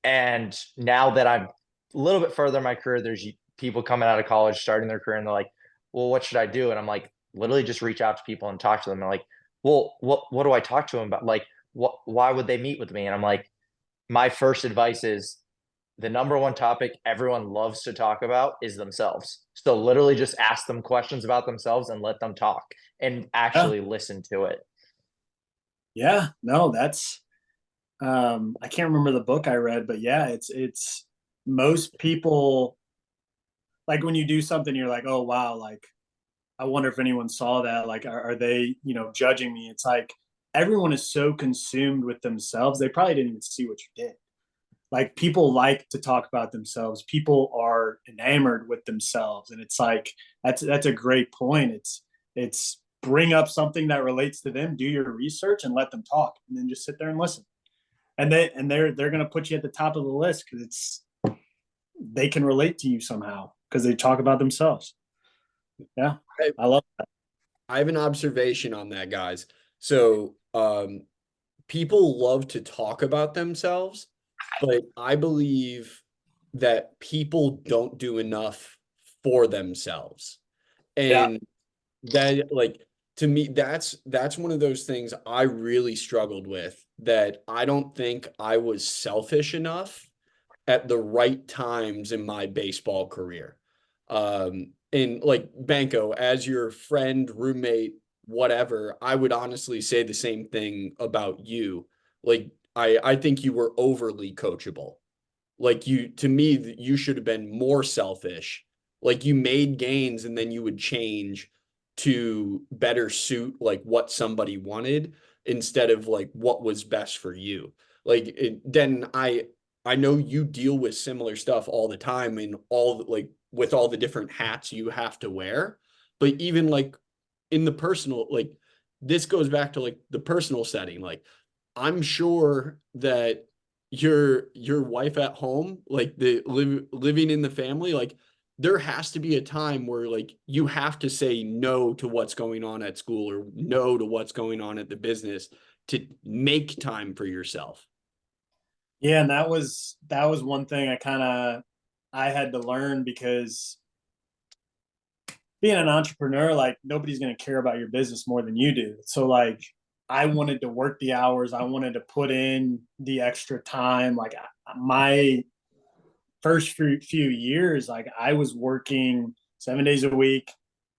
And now that I'm a little bit further in my career, there's people coming out of college, starting their career, and they're like, well, what should I do? And I'm like, literally just reach out to people and talk to them. And like, well, what do I talk to them about? Like, why would they meet with me? And I'm like, my first advice is the number one topic everyone loves to talk about is themselves. So literally just ask them questions about themselves and let them talk and actually listen to it. Yeah, no, that's I can't remember the book I read, but yeah, it's most people, like when you do something, you're like, oh wow, like I wonder if anyone saw that. Like, are they, judging me? It's like everyone is so consumed with themselves, they probably didn't even see what you did. Like people like to talk about themselves. People are enamored with themselves, and it's like that's a great point. It's bring up something that relates to them, do your research, and let them talk, and then just sit there and listen. And they're going to put you at the top of the list because they can relate to you somehow because they talk about themselves. Yeah, I love that. I have an observation on that, guys. So, people love to talk about themselves, but I believe that people don't do enough for themselves. And that, like, to me, that's one of those things I really struggled with, that I don't think I was selfish enough at the right times in my baseball career. And like Banko, as your friend, roommate, whatever, I would honestly say the same thing about you. Like, I think you were overly coachable. Like, to me, you should have been more selfish. Like, you made gains and then you would change to better suit like what somebody wanted instead of like what was best for you. Like, then I know you deal with similar stuff all the time, and all like with all the different hats you have to wear. But even like in the personal, like, this goes back to like the personal setting. Like, I'm sure that your wife at home, like living in the family, like there has to be a time where like you have to say no to what's going on at school or no to what's going on at the business to make time for yourself. Yeah, and that was one thing I had to learn because being an entrepreneur, like nobody's going to care about your business more than you do. So like I wanted to work the hours, I wanted to put in the extra time. Like my first few years, like I was working 7 days a week.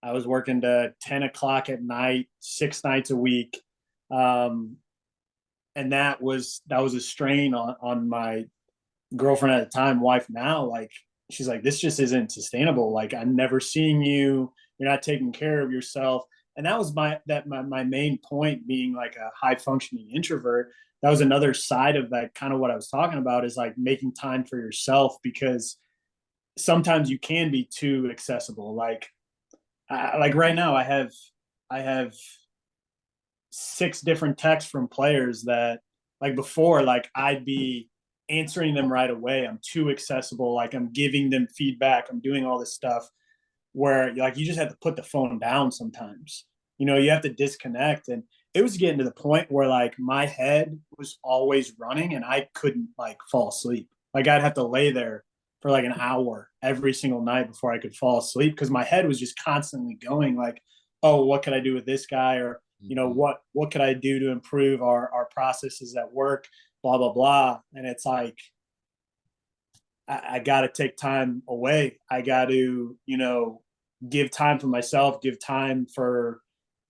I was working to 10 o'clock at night, 6 nights a week. Um, and that was a strain on my girlfriend at the time, wife now. Like she's like, this just isn't sustainable. Like I'm never seeing you, you're not taking care of yourself. And that was my main point, being like a high functioning introvert. That was another side of that, kind of what I was talking about, is like making time for yourself, because sometimes you can be too accessible. Like right now I have 6 different texts from players that, like before, like I'd be answering them right away. I'm too accessible. Like I'm giving them feedback. I'm doing all this stuff where like you just have to put the phone down sometimes. You have to disconnect. And it was getting to the point where like my head was always running and I couldn't like fall asleep. Like I'd have to lay there for like an hour every single night before I could fall asleep, because my head was just constantly going like, oh, what could I do with this guy? Or what could I do to improve our processes at work, blah blah blah. And it's like I got to take time away. I got to give time for myself, give time for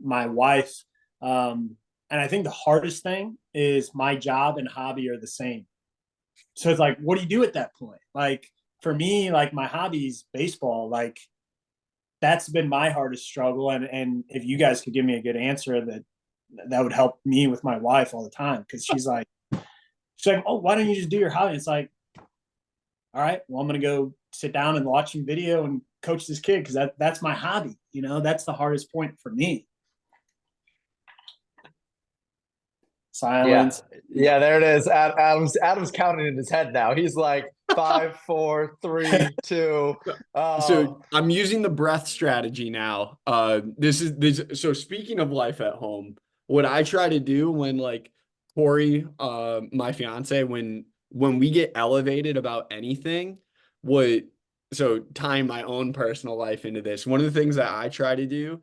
my wife. And I think the hardest thing is my job and hobby are the same. So it's like, what do you do at that point? Like for me, like my hobby is baseball. Like that's been my hardest struggle. And if you guys could give me a good answer, that would help me with my wife all the time. Cause she's like, oh, why don't you just do your hobby? It's like, all right, well, I'm going to go sit down and watch some video and coach this kid, because that's my hobby. That's the hardest point for me. Silence. Yeah, there it is. Adam's counting in his head now. He's like, 5, 4, 3, 2. So I'm using the breath strategy now. So speaking of life at home, what I try to do when like Corey, my fiance, when we get elevated about anything, so tying my own personal life into this, one of the things that I try to do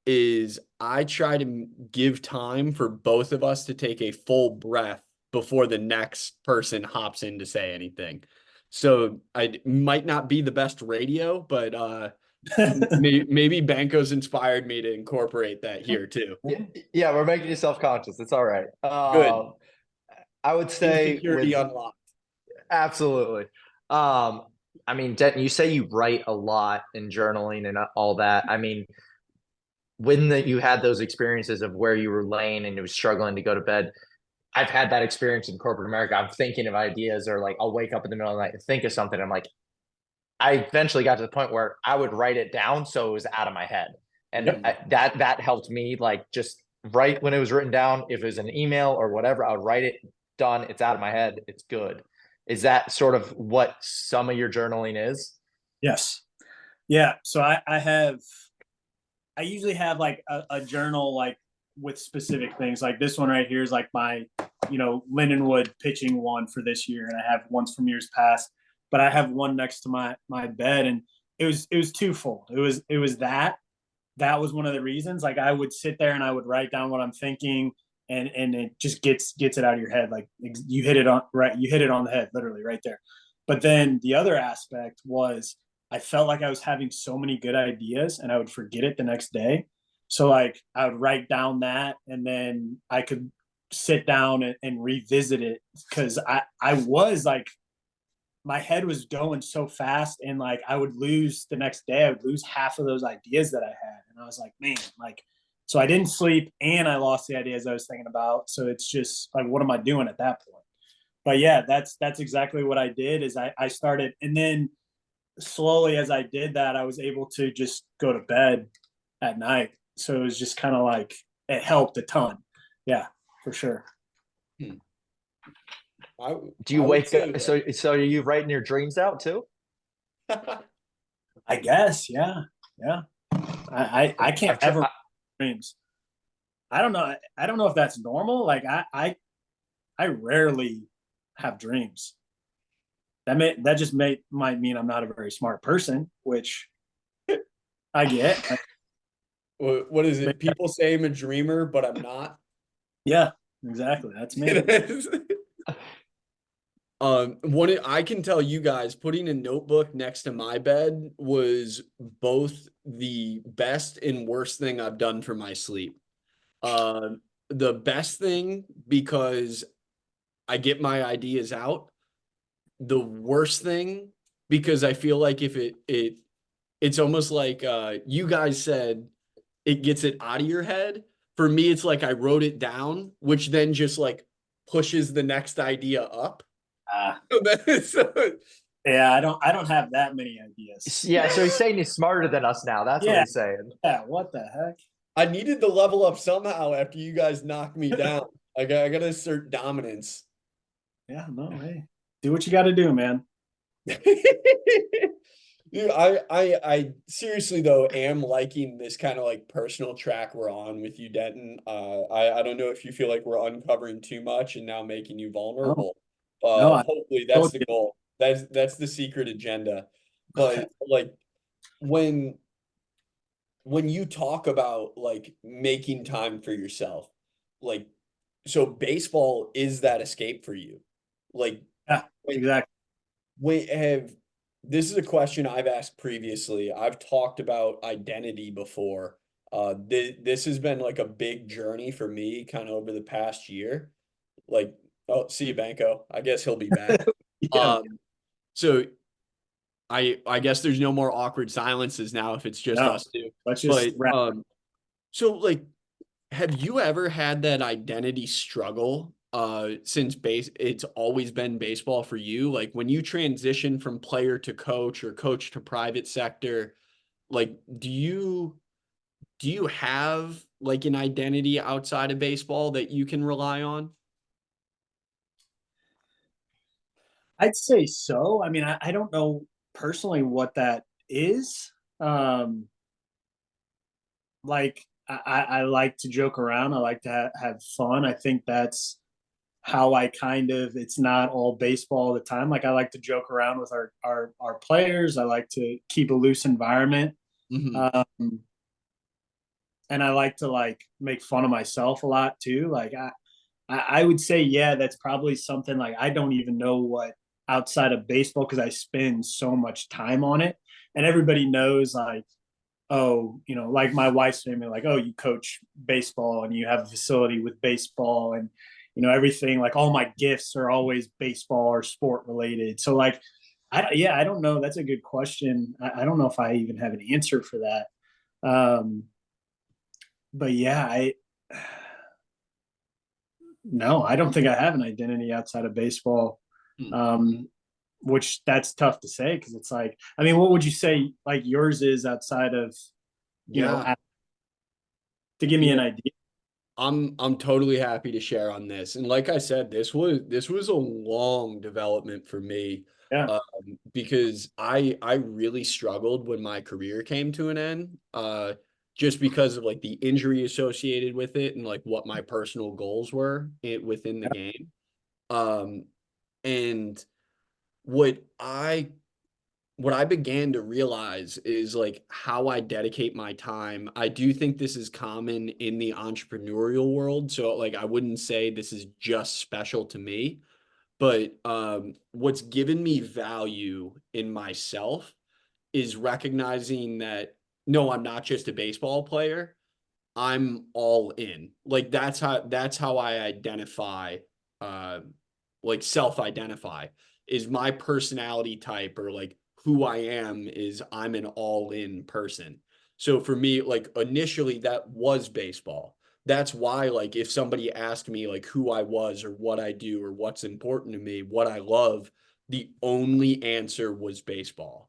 is I try to give time for both of us to take a full breath before the next person hops in to say anything. So I might not be the best radio, but maybe Banko's inspired me to incorporate that here too. Yeah, we're making you self-conscious. It's all right. Good. I would say Insecurity unlocked. absolutely. I mean, Denton, you say you write a lot in journaling and all that. I mean, when you had those experiences of where you were laying and you were struggling to go to bed, I've had that experience in corporate America. I'm thinking of ideas, or like I'll wake up in the middle of the night and think of something. I'm like, I eventually got to the point where I would write it down so it was out of my head, and that helped me. Like just write when it was written down. If it was an email or whatever, I would write it. Done. It's out of my head. It's good. Is that sort of what some of your journaling is? Yes. Yeah. So I usually have like a journal like with specific things. Like this one right here is like my, Lindenwood pitching one for this year, and I have ones from years past. But I have one next to my bed, and it was twofold. It was that was one of the reasons. Like I would sit there and I would write down what I'm thinking, and it just gets it out of your head. Like you hit it on the head, literally right there. But then the other aspect was I felt like I was having so many good ideas and I would forget it the next day. So like I would write down that, and then I could sit down and revisit it, because I was like, my head was going so fast, and like I would lose the next day. I would lose half of those ideas that I had. And I was like, man, like, so I didn't sleep and I lost the ideas I was thinking about. So it's just like, what am I doing at that point? But yeah, that's exactly what I did. Is I started, and then slowly as I did that, I was able to just go to bed at night. So it was just kind of like, it helped a ton. Yeah, for sure. Do you wake up? So are you writing your dreams out too? I guess, yeah. I can't ever dreams. I don't know. I don't know if that's normal. Like I rarely have dreams. That just might mean I'm not a very smart person, which I get. What is it? People say I'm a dreamer, but I'm not. Yeah, exactly. That's me. One I can tell you guys, putting a notebook next to my bed was both the best and worst thing I've done for my sleep. The best thing because I get my ideas out. The worst thing because I feel like if it's almost like you guys said it gets it out of your head. For me, it's like I wrote it down, which then just like pushes the next idea up. Yeah, I don't have that many ideas. Yeah, so he's saying he's smarter than us now. That's what he's saying. Yeah, what the heck? I needed to level up somehow after you guys knocked me down. I gotta assert dominance. Yeah, no, hey. Do what you gotta do, man. Dude, I seriously though am liking this kind of like personal track we're on with you, Denton. I don't know if you feel like we're uncovering too much and now making you vulnerable. No, Hopefully that's the goal. That's the secret agenda. But like when you talk about like making time for yourself, like so baseball is that escape for you. Like yeah, exactly. This is a question I've asked previously. I've talked about identity before. This has been like a big journey for me kind of over the past year. Like, oh, see you, Banko. I guess he'll be back. Yeah. So I guess there's no more awkward silences now if it's just us two. Let's just wrap. So like, have you ever had that identity struggle since it's always been baseball for you? Like when you transition from player to coach or coach to private sector, like do you have like an identity outside of baseball that you can rely on? I'd say so. I mean, I don't know personally what that is. Like I like to joke around. I like to have fun. I think that's how I kind of, it's not all baseball all the time. Like I like to joke around with our players. I like to keep a loose environment. Mhm. Um, and I like to like make fun of myself a lot too. Like I would say, yeah, that's probably something like I don't even know what outside of baseball because I spend so much time on it. And everybody knows like, oh, like my wife's family, like, oh, you coach baseball and you have a facility with baseball and everything. Like all my gifts are always baseball or sport related. So like, I don't know. That's a good question. I don't know if I even have an answer for that. Um, but yeah, I no, I don't think I have an identity outside of baseball. Hmm. Um, which that's tough to say because it's like, I mean, what would you say like yours is outside of, Yeah. to give me an Yeah. idea? I'm totally happy to share on this. And like I said, this was a long development for me, Yeah. because I really struggled when my career came to an end, just because of like the injury associated with it and like what my personal goals were within the game. Um, and what I what I began to realize is like how I dedicate my time. I do think this is common in the entrepreneurial world. So like I wouldn't say this is just special to me, but what's given me value in myself is recognizing that no, I'm not just a baseball player. I'm all in. Like that's how I identify, uh like self-identify is my personality type, or like who I am is I'm an all-in person. So for me, like initially that was baseball. That's why like if somebody asked me like who I was or what I do or what's important to me, what I love, the only answer was baseball.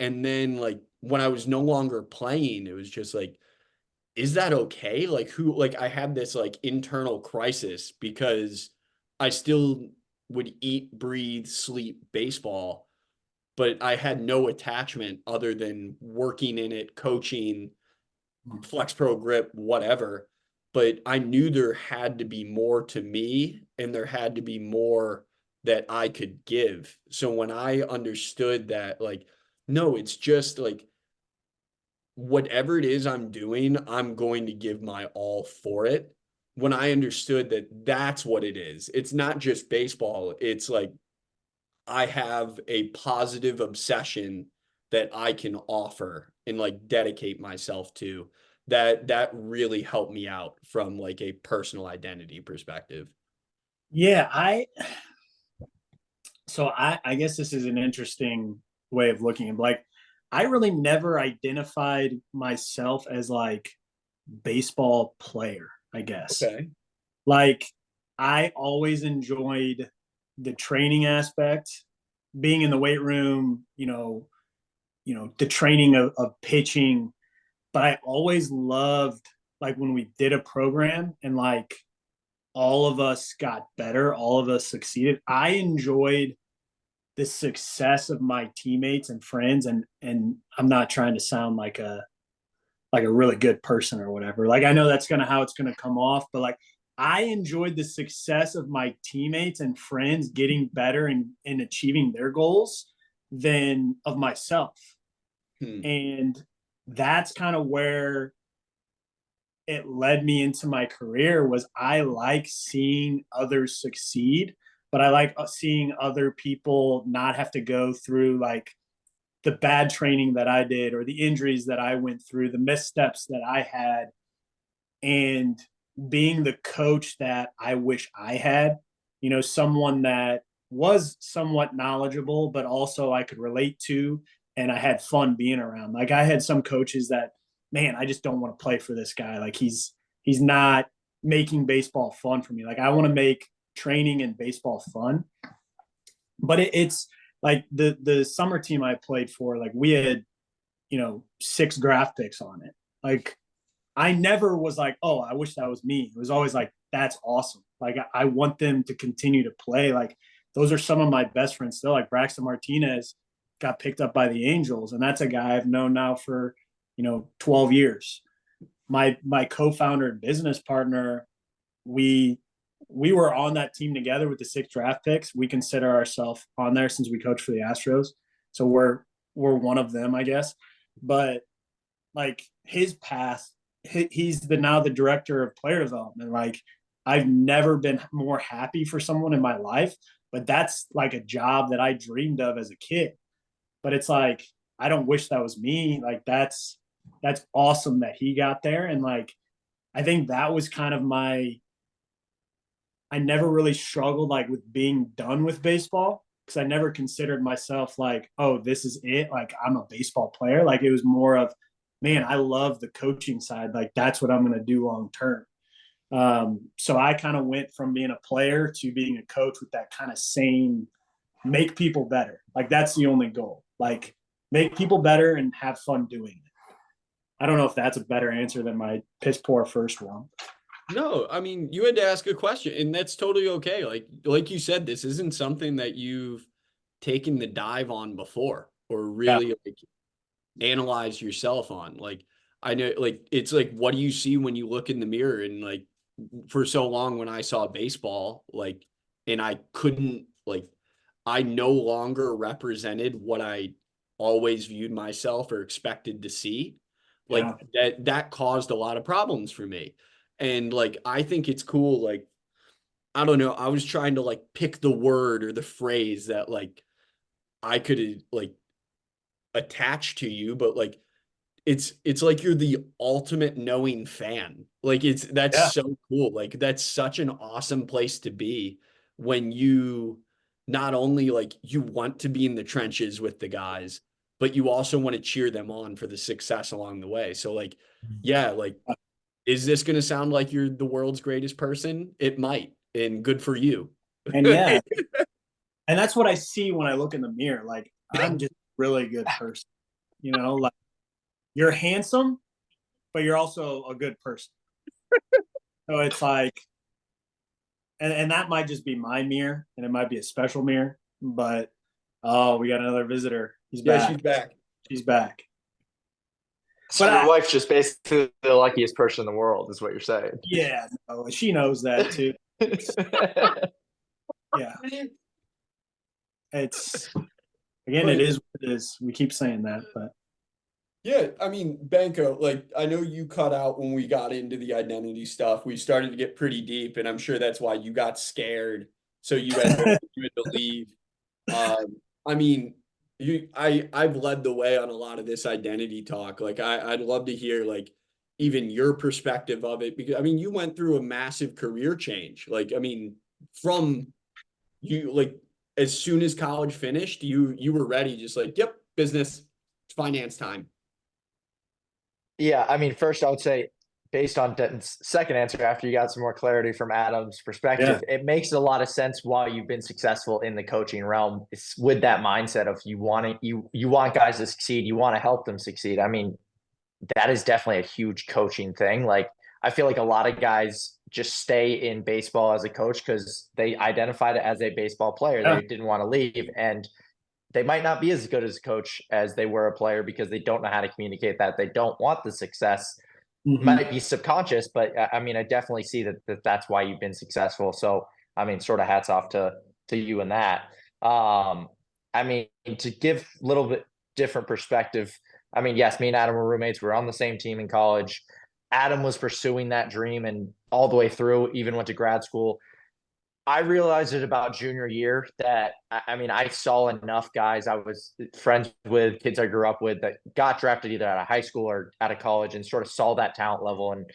And then like when I was no longer playing, it was just like, is that okay? Like who, like I had this like internal crisis because I still would eat, breathe, sleep baseball, but I had no attachment other than working in it, coaching, flex pro grip, whatever. But I knew there had to be more to me and there had to be more that I could give. So when I understood that, like, no, it's just like whatever it is I'm doing, I'm going to give my all for it. When I understood that that's what it is, it's not just baseball. It's like I have a positive obsession that I can offer and like dedicate myself to. That really helped me out from like a personal identity perspective. Yeah, I guess this is an interesting way of looking at like I really never identified myself as like baseball player, I guess. Okay. Like I always enjoyed the training aspect, being in the weight room, the training of pitching, but I always loved like when we did a program and like all of us got better, all of us succeeded. I enjoyed the success of my teammates and friends, and I'm not trying to sound like a really good person or whatever. Like I know that's gonna how it's gonna come off, but like I enjoyed the success of my teammates and friends getting better and achieving their goals than of myself. Hmm. And that's kind of where it led me into my career was I like seeing others succeed, but I like seeing other people not have to go through like the bad training that I did or the injuries that I went through, the missteps that I had, and being the coach that I wish I had, someone that was somewhat knowledgeable, but also I could relate to and I had fun being around. Like I had some coaches that, man, I just don't want to play for this guy. Like he's not making baseball fun for me. Like I want to make training and baseball fun. But it's like the summer team I played for, like we had, 6 draft picks on it. Like I never was like, oh, I wish that was me. It was always like, that's awesome. Like I want them to continue to play. Like those are some of my best friends still. Like Braxton Martinez got picked up by the Angels, and that's a guy I've known now for 12 years. My co-founder and business partner, we were on that team together with the 6 draft picks. We consider ourselves on there since we coach for the Astros, so we're one of them, I guess. But like his path, he's now the director of player development. Like I've never been more happy for someone in my life, but that's like a job that I dreamed of as a kid. But it's like I don't wish that was me. Like that's awesome that he got there. And like I think that was kind of I never really struggled like with being done with baseball, because I never considered myself like, oh, this is it. Like I'm a baseball player. Like it was more of, man, I love the coaching side. Like that's what I'm going to do long term. So I kind of went from being a player to being a coach with that kind of same make people better. Like that's the only goal. Like make people better and have fun doing it. I don't know if that's a better answer than my piss poor first one. No, I mean, you had to ask a question, and that's totally okay. Like you said, this isn't something that you've taken the dive on before or really like analyzed yourself on. Like I know, like it's like, what do you see when you look in the mirror? And like for so long when I saw baseball, like, and I couldn't like, I no longer represented what I always viewed myself or expected to see. Like that caused a lot of problems for me. And like, I think it's cool. Like, I don't know. I was trying to like pick the word or the phrase that like I could like attach to you, but like, it's like you're the ultimate knowing fan. Like that's so cool. Like that's such an awesome place to be when you not only like you want to be in the trenches with the guys, but you also want to cheer them on for the success along the way. So like, yeah, like is this going to sound like you're the world's greatest person? It might, and good for you. And yeah, and that's what I see when I look in the mirror. Like I'm just a really good person, like you're handsome, but you're also a good person. So it's like, and that might just be my mirror, and it might be a special mirror, but oh, we got another visitor. He's back. She's back. She's back. So your wife's just basically the luckiest person in the world, is what you're saying. Yeah, no, she knows that too. Yeah. It's again, it is what it is. We keep saying that, but yeah, I mean, Banko, like I know you cut out when we got into the identity stuff. We started to get pretty deep, and I'm sure that's why you got scared. So you had to leave. I mean, I've led the way on a lot of this identity talk. Like I'd love to hear like even your perspective of it, because I mean you went through a massive career change. Like I mean, from you like as soon as college finished, you were ready, just like, yep, business, it's finance time. Yeah, I mean, first I would say, based on Denton's second answer, after you got some more clarity from Adam's perspective, it makes a lot of sense why you've been successful in the coaching realm. It's with that mindset of you want guys to succeed, you want to help them succeed. I mean, that is definitely a huge coaching thing. Like, I feel like a lot of guys just stay in baseball as a coach because they identified it as a baseball player. They didn't want to leave, and they might not be as good as a coach as they were a player because they don't know how to communicate that. They don't want the success. Might be subconscious, but I mean, I definitely see that's why you've been successful. So, I mean, sort of hats off to you in that. I mean, to give a little bit different perspective, I mean, yes, me and Adam were roommates. We were on the same team in college. Adam was pursuing that dream and all the way through, even went to grad school. I realized it about junior year that, I mean, I saw enough guys I was friends with, kids I grew up with, that got drafted either out of high school or out of college, and sort of saw that talent level and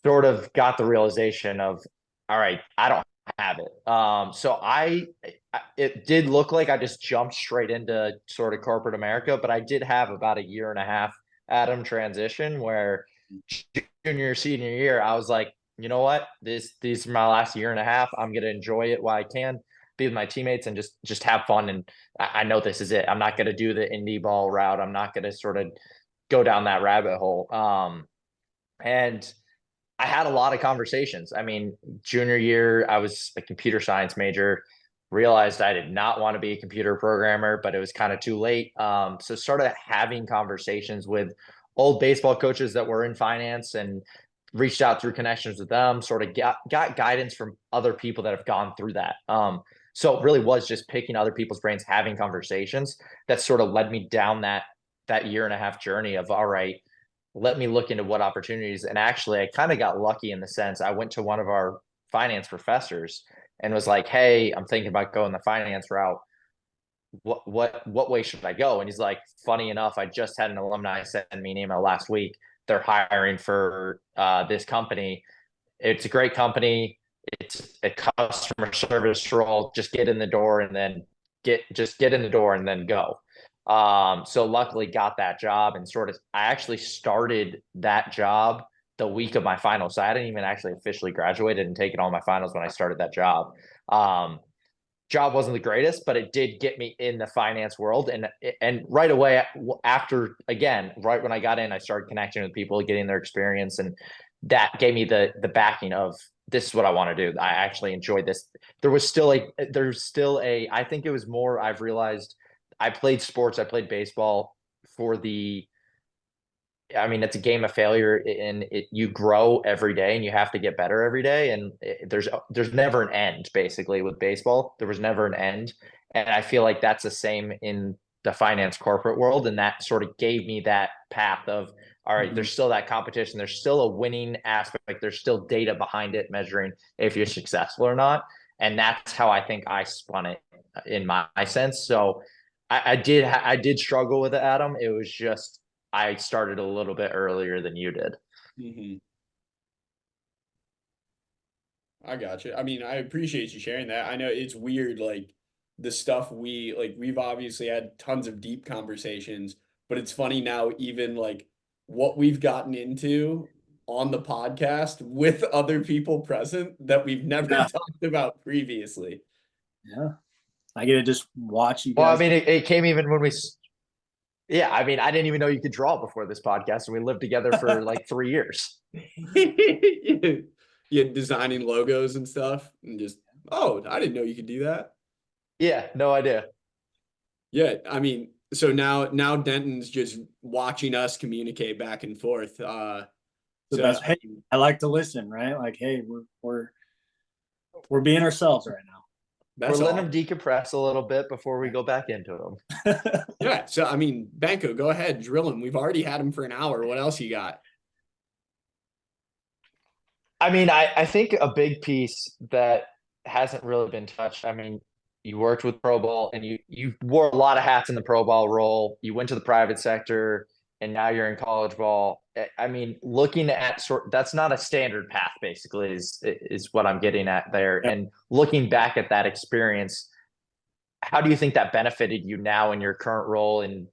sort of got the realization of, all right, I don't have it. So it did look like I just jumped straight into sort of corporate America, but I did have about a year and a half Adam transition where junior, senior year, I was like, you know what? These are my last year and a half. I'm gonna enjoy it while I can, be with my teammates and just have fun. And I know this is it. I'm not gonna do the indie ball route. I'm not gonna sort of go down that rabbit hole. And I had a lot of conversations. I mean, junior year, I was a computer science major. realized I did not want to be a computer programmer, but it was kind of too late. So started having conversations with old baseball coaches that were in finance and reached out through connections with them, sort of got guidance from other people that have gone through that. So it really was just picking other people's brains, having conversations that sort of led me down that year and a half journey of, all right, let me look into what opportunities. And actually, I kind of got lucky in the sense I went to one of our finance professors and was like, hey, I'm thinking about going the finance route. What way should I go? And he's like, funny enough, I just had an alumni send me an email last week. They're hiring for this company. It's a great company. It's a customer service role. Just get in the door and then get in the door and then go. So luckily got that job and I actually started that job the week of my finals. So I hadn't even actually officially graduated and taken all my finals when I started that job. Job wasn't the greatest, but it did get me in the finance world. And right away after, again, right when I got in, I started connecting with people, getting their experience. And that gave me the backing of, this is what I want to do. I actually enjoyed this. There's still a, I think it was more, I've realized I played sports. I played baseball it's a game of failure, and you grow every day and you have to get better every day. And there's never an end, basically, with baseball. There was never an end. And I feel like that's the same in the finance corporate world. And that sort of gave me that path of, all right, there's still that competition. There's still a winning aspect. There's still data behind it, measuring if you're successful or not. And that's how I think I spun it in my sense. So I did struggle with it, Adam. It was just, I started a little bit earlier than you did. Mm-hmm. I got you. I mean, I appreciate you sharing that. I know it's weird, like the stuff we've obviously had tons of deep conversations, but it's funny now, even like what we've gotten into on the podcast with other people present that we've never talked about previously. Yeah. I get to just watch you Well, guys. I mean, it came even when yeah, I mean, I didn't even know you could draw before this podcast, and we lived together for like 3 years. Yeah, designing logos and stuff, and just, oh, I didn't know you could do that. Yeah, no idea. Yeah, I mean, so now Denton's just watching us communicate back and forth. The best. Hey, I like to listen, right? Like, hey, we're being ourselves right now. We're letting them decompress a little bit before we go back into them. Yeah, so I mean, Banko, go ahead, drill him. We've already had him for an hour. What else you got? I mean, I think a big piece that hasn't really been touched. I mean, you worked with pro ball and you wore a lot of hats in the pro ball role. You went to the private sector and now you're in college ball. I mean, looking at that's not a standard path, basically, is what I'm getting at there. Yep. And looking back at that experience, how do you think that benefited you now in your current role in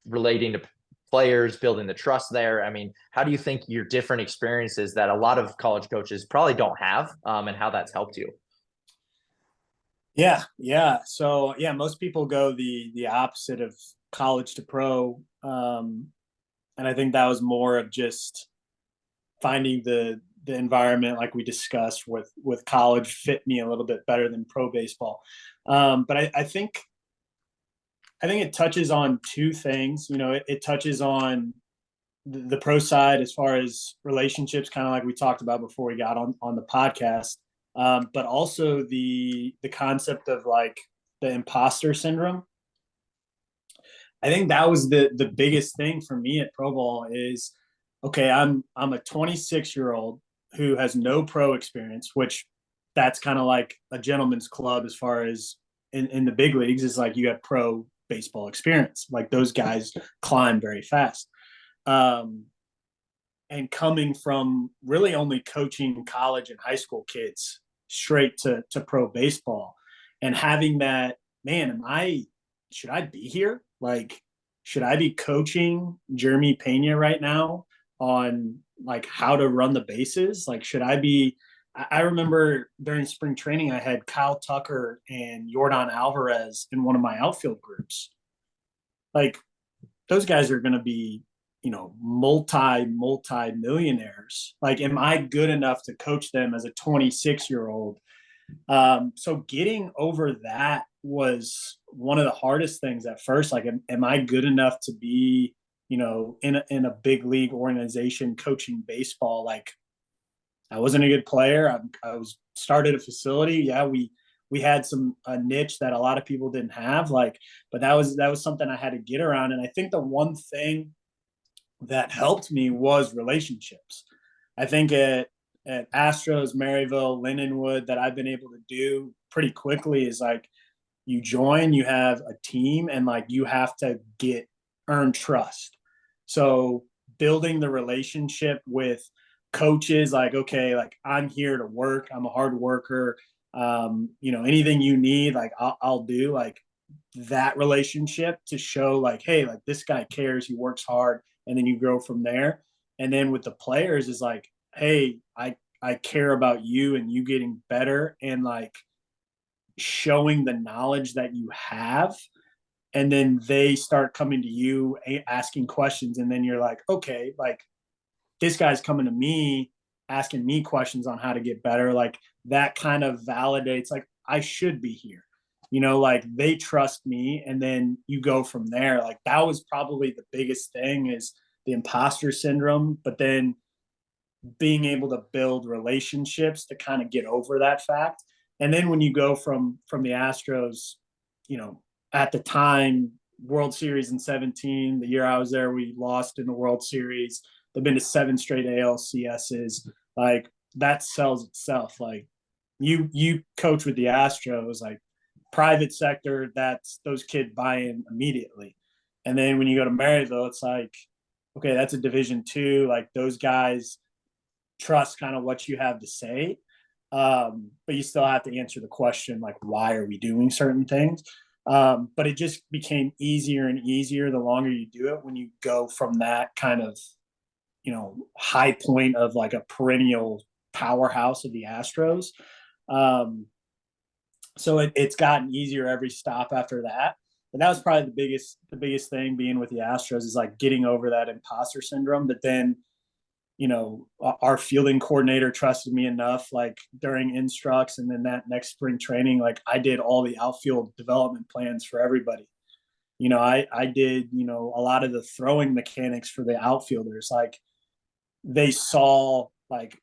relating to players, building the trust there? I mean, how do you think your different experiences that a lot of college coaches probably don't have, and how that's helped you? Yeah. So yeah, most people go the opposite of college to pro, and I think that was more of just finding the environment, like we discussed with college, fit me a little bit better than pro baseball. But I think it touches on two things. You know, it touches on the pro side as far as relationships, kind of like we talked about before we got on the podcast, but also the concept of like the imposter syndrome. I think that was the biggest thing for me at pro ball is, okay, I'm a 26-year-old who has no pro experience, which that's kind of like a gentleman's club as far as in the big leagues is like you have pro baseball experience. Like those guys climb very fast. And coming from really only coaching college and high school kids straight to pro baseball and having that, man, should I be here? Like, should I be coaching Jeremy Pena right now on like how to run the bases? Like, should I be, I remember during spring training, I had Kyle Tucker and Yordan Alvarez in one of my outfield groups. Like those guys are going to be, you know, multi millionaires. Like, am I good enough to coach them as a 26-year-old So getting over that was one of the hardest things at first. Like, am I good enough to be, in a big league organization coaching baseball? Like, I wasn't a good player. I was started a facility. Yeah, we had a niche that a lot of people didn't have. Like, but that was something I had to get around. And I think the one thing that helped me was relationships. I think at Astros, Maryville, Lindenwood, that I've been able to do pretty quickly is like, you join, you have a team, and like you have to earn trust. So building the relationship with coaches, like, okay, like I'm here to work, I'm a hard worker. Anything you need, like I'll do. Like that relationship to show like, hey, like this guy cares, he works hard, and then you grow from there. And then with the players is like, hey, I care about you and you getting better, and like showing the knowledge that you have. And then they start coming to you asking questions, and then you're like, okay, like this guy's coming to me asking me questions on how to get better. Like that kind of validates like I should be here. Like they trust me, and then you go from there. Like that was probably the biggest thing, is the imposter syndrome, but then being able to build relationships to kind of get over that fact. And then when you go from the Astros, at the time, World Series in 17, the year I was there, we lost in the World Series. They've been to 7 straight ALCSs. Like that sells itself. Like you coach with the Astros, like private sector, that's those kids buy in immediately. And then when you go to Maryville, it's like, okay, that's a Division II. Like those guys trust kind of what you have to say. But you still have to answer the question, like, why are we doing certain things? But it just became easier and easier the longer you do it, when you go from that kind of, high point of like a perennial powerhouse of the Astros. So it's gotten easier every stop after that. But that was probably the biggest thing being with the Astros, is like getting over that imposter syndrome. But then, our fielding coordinator trusted me enough, like during instructs, and then that next spring training, like I did all the outfield development plans for everybody. I did, a lot of the throwing mechanics for the outfielders. Like they saw like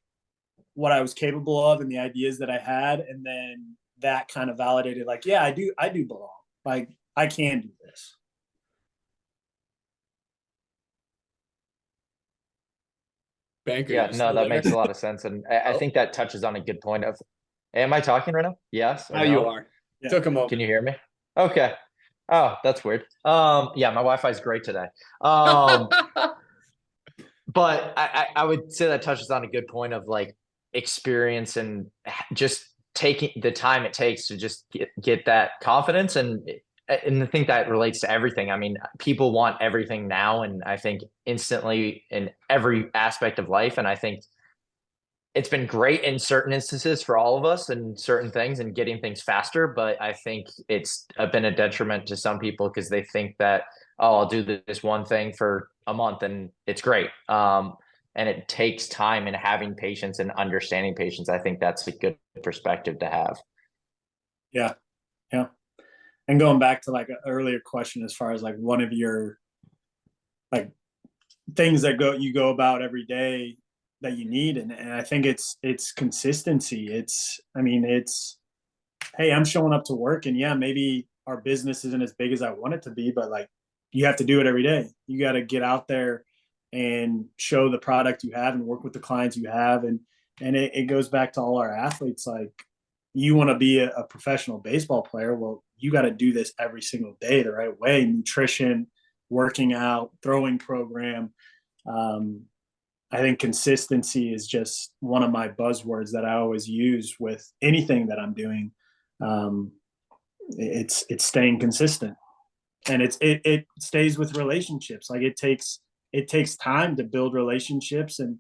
what I was capable of and the ideas that I had. And then that kind of validated, like, yeah, I do belong. Like I can do this. Banko, Yeah, you no, still that there? makes a lot of sense. And I Oh, think that touches on a good point of, am I talking right now? Yes or now you no? are. Yeah. Took a moment. Can you hear me? Okay. Oh, that's weird. Yeah, my Wi-Fi is great today. But I would say that touches on a good point of like experience and just taking the time it takes to just get that confidence. And I think that relates to everything. I mean, people want everything now, and I think instantly in every aspect of life. And I think it's been great in certain instances for all of us and certain things and getting things faster. But I think it's been a detriment to some people because they think that, oh, I'll do this one thing for a month and it's great. And it takes time, and having patience and understanding patience. I think that's a good perspective to have. Yeah. Yeah. And going back to like an earlier question, as far as like one of your like things that you go about every day that you need. And I think it's consistency. It's, hey, I'm showing up to work, and yeah, maybe our business isn't as big as I want it to be, but like you have to do it every day. You got to get out there and show the product you have and work with the clients you have. And it goes back to all our athletes. Like, you want to be a professional baseball player. Well, you got to do this every single day the right way. Nutrition, working out, throwing program. I think consistency is just one of my buzzwords that I always use with anything that I'm doing. It's staying consistent, and it stays with relationships. Like it takes time to build relationships. And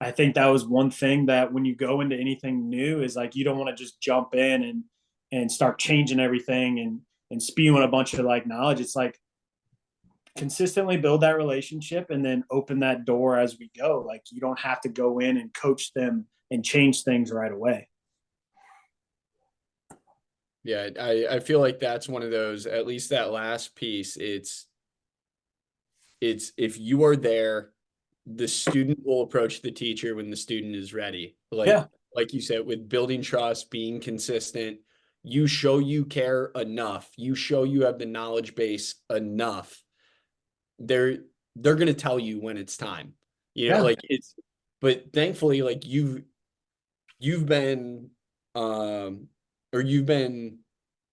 I think that was one thing that when you go into anything new is like, you don't want to just jump in and start changing everything and spewing a bunch of like knowledge. It's like, consistently build that relationship and then open that door as we go. Like you don't have to go in and coach them and change things right away. Yeah, I feel like that's one of those, at least that last piece, it's if you are there, the student will approach the teacher when the student is ready. Yeah. Like you said, with building trust, being consistent, you show you care enough, you show you have the knowledge base enough. They're they're gonna tell you when it's time. You know, Yeah. like it's but thankfully, like you've been or you've been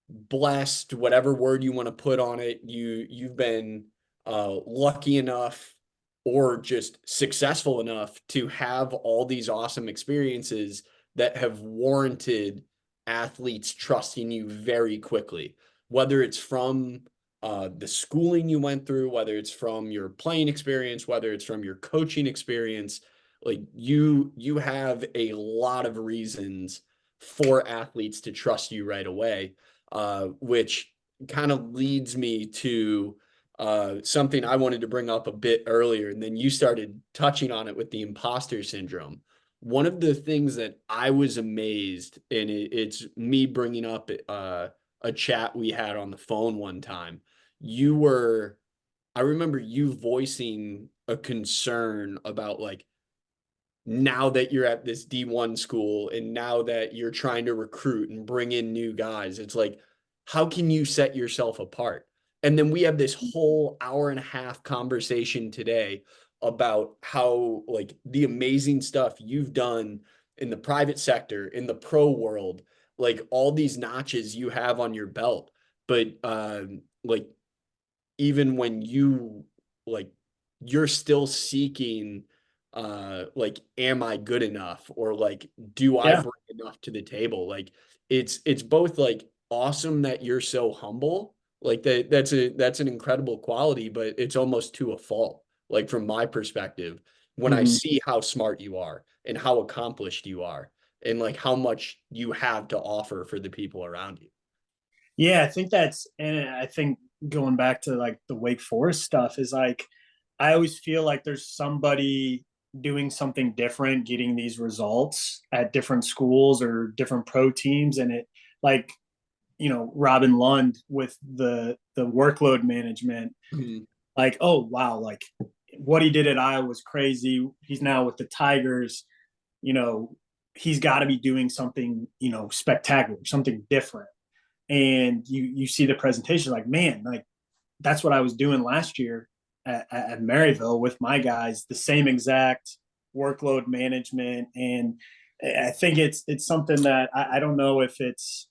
blessed, whatever word you want to put on it. You've been lucky enough or just successful enough to have all these awesome experiences that have warranted athletes trusting you very quickly, whether it's from the schooling you went through, whether it's from your playing experience, whether it's from your coaching experience. Like you have a lot of reasons for athletes to trust you right away, which kind of leads me to something I wanted to bring up a bit earlier, and then you started touching on it with the imposter syndrome. One of the things that I was amazed, and it's me bringing up a chat we had on the phone one time. You were, I remember you voicing a concern about like, now that you're at this D1 school and now that you're trying to recruit and bring in new guys, it's like, how can you set yourself apart? And then we have this whole hour and a half conversation today about how like the amazing stuff you've done in the private sector, in the pro world, like all these notches you have on your belt. But like even when you like you're still seeking like am I good enough, or like do I Yeah. bring enough to the table? Like it's both like awesome that you're so humble, like that's an incredible quality, but it's almost to a fault, like from my perspective, when I Mhm. see how smart you are and how accomplished you are and like how much you have to offer for the people around you. Yeah, I think that's, and I think going back to like the Wake Forest stuff is like, I always feel like there's somebody doing something different, getting these results at different schools or different pro teams. And it like, Robin Lund with the workload management, Mhm. like, oh wow, like what he did at Iowa was crazy. He's now with the Tigers, you know, he's got to be doing something, spectacular, something different. And you see the presentation like, man, like that's what I was doing last year at Maryville with my guys, the same exact workload management. And I think it's something that I don't know if it's,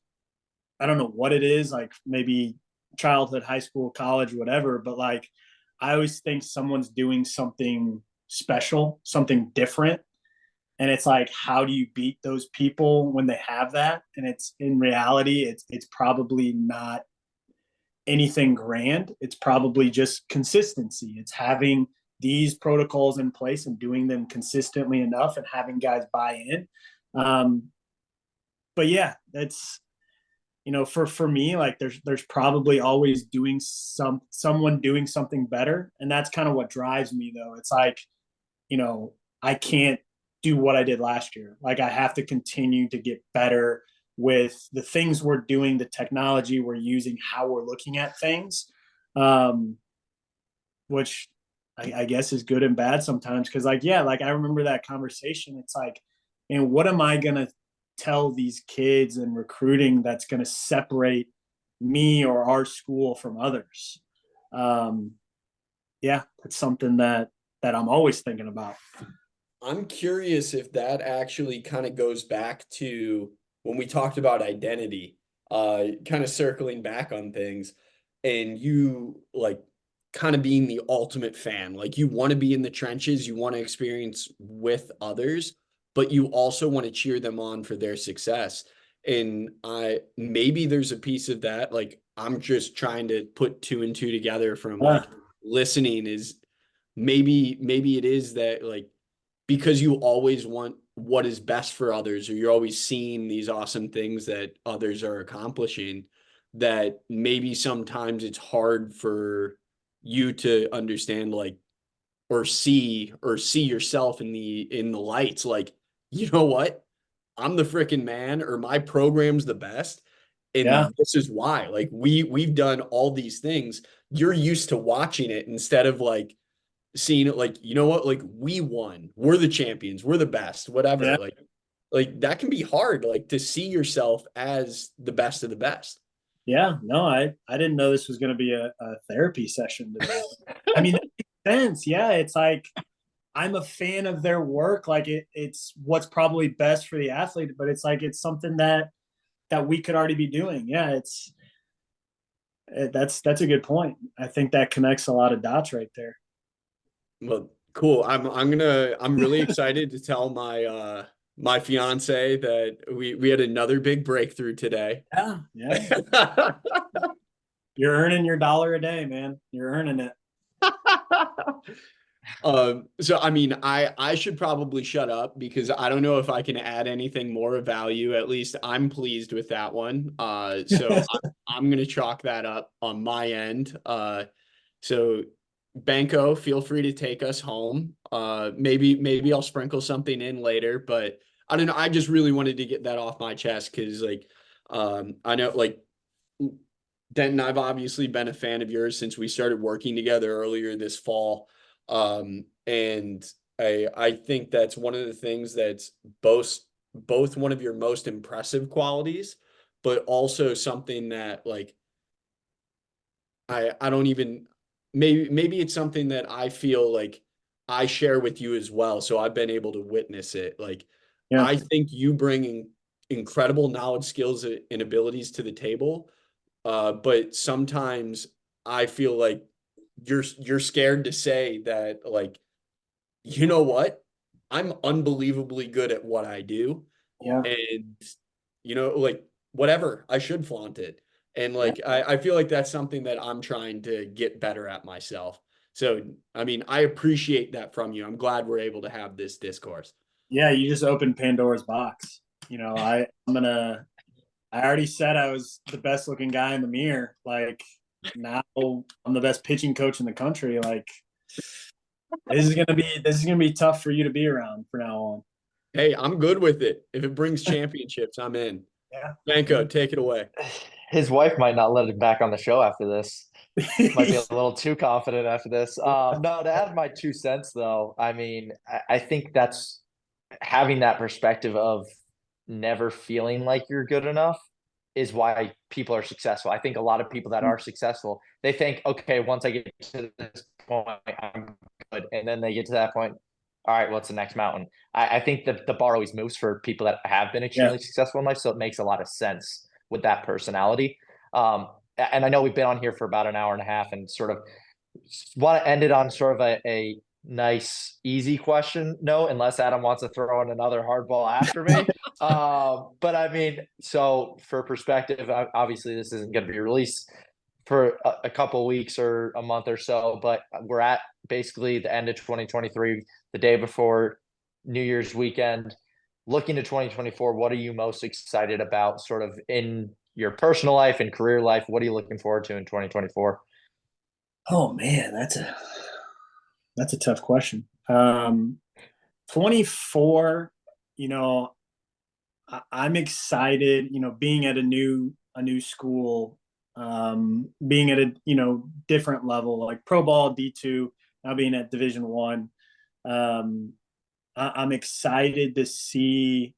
I don't know what it is, like maybe childhood, high school, college, whatever, but like I always think someone's doing something special, something different. And it's like, how do you beat those people when they have that? And it's in reality, it's probably not anything grand. It's probably just consistency. It's having these protocols in place and doing them consistently enough and having guys buy in. Um, but yeah, that's, for me, like there's probably always doing someone doing something better. And that's kind of what drives me though. It's like, I can't do what I did last year. Like I have to continue to get better with the things we're doing, the technology we're using, how we're looking at things, um, which I guess is good and bad sometimes. Cause like, yeah, like I remember that conversation. It's like, and what am I going to tell these kids in recruiting that's going to separate me or our school from others? Um, yeah, that's something that I'm always thinking about. I'm curious if that actually kind of goes back to when we talked about identity, kind of circling back on things, and you like kind of being the ultimate fan. Like you want to be in the trenches, you want to experience with others, but you also want to cheer them on for their success. And I maybe there's a piece of that, like I'm just trying to put two and two together from Uh, like listening is maybe it is that like because you always want what is best for others, or you're always seeing these awesome things that others are accomplishing, that maybe sometimes it's hard for you to understand like or see yourself in the lights like, you know what, I'm the freaking man, or my program's the best, And this is why, like, we've done all these things. You're used to watching it instead of like seeing it like, you know what, like we won, we're the champions, we're the best, whatever. Yeah. Like that can be hard, like to see yourself as the best of the best. Yeah, no, I didn't know this was going to be a therapy session today. I mean, that makes sense. Yeah, it's like I'm a fan of their work. Like it's what's probably best for the athlete, but it's like it's something that we could already be doing. Yeah, that's a good point. I think that connects a lot of dots right there. Well, cool. I'm really excited to tell my fiance that we had another big breakthrough today. Yeah, yeah. You're earning your dollar a day, man. You're earning it. So I mean, I should probably shut up because I don't know if I can add anything more of value. At least I'm pleased with that one. So I'm gonna chalk that up on my end. So Banko, feel free to take us home. Maybe I'll sprinkle something in later, but I don't know. I just really wanted to get that off my chest because like I know like Denton, I've obviously been a fan of yours since we started working together earlier this fall. And I think that's one of the things that's both one of your most impressive qualities, but also something that like I don't even maybe it's something that I feel like I share with you as well. So I've been able to witness it. Like Yeah. I think you bring incredible knowledge, skills, and abilities to the table. But sometimes I feel like you're scared to say that, like, you know what? I'm unbelievably good at what I do. Yeah. And, like, whatever, I should flaunt it. And Yeah. like I feel like that's something that I'm trying to get better at myself. So I mean, I appreciate that from you. I'm glad we're able to have this discourse. Yeah, you just opened Pandora's box. I already said I was the best looking guy in the mirror. Like now I'm the best pitching coach in the country. Like this is gonna be tough for you to be around from now on. Hey, I'm good with it. If it brings championships, I'm in. Yeah. Banko, take it away. His wife might not let him back on the show after this. Might be a little too confident after this. No, to add my 2 cents though, I mean, I think that's having that perspective of never feeling like you're good enough is why people are successful. I think a lot of people that are successful, they think, okay, once I get to this point, I'm good. And then they get to that point, all right, what's the next mountain? I think that the bar always moves for people that have been extremely successful in life. So it makes a lot of sense with that personality. And I know we've been on here for about an hour and a half and sort of want to end it on sort of a nice, easy question. No, unless Adam wants to throw in another hardball after me. But I mean, so for perspective, obviously this isn't going to be released for a couple of weeks or a month or so, but we're at basically the end of 2023, the day before New Year's weekend. Looking to 2024, what are you most excited about sort of in your personal life and career life? What are you looking forward to in 2024? Oh man, that's a tough question. 24, I'm excited, being at a new school, being at a, different level, like pro ball, D2, now being at Division One. I'm excited to see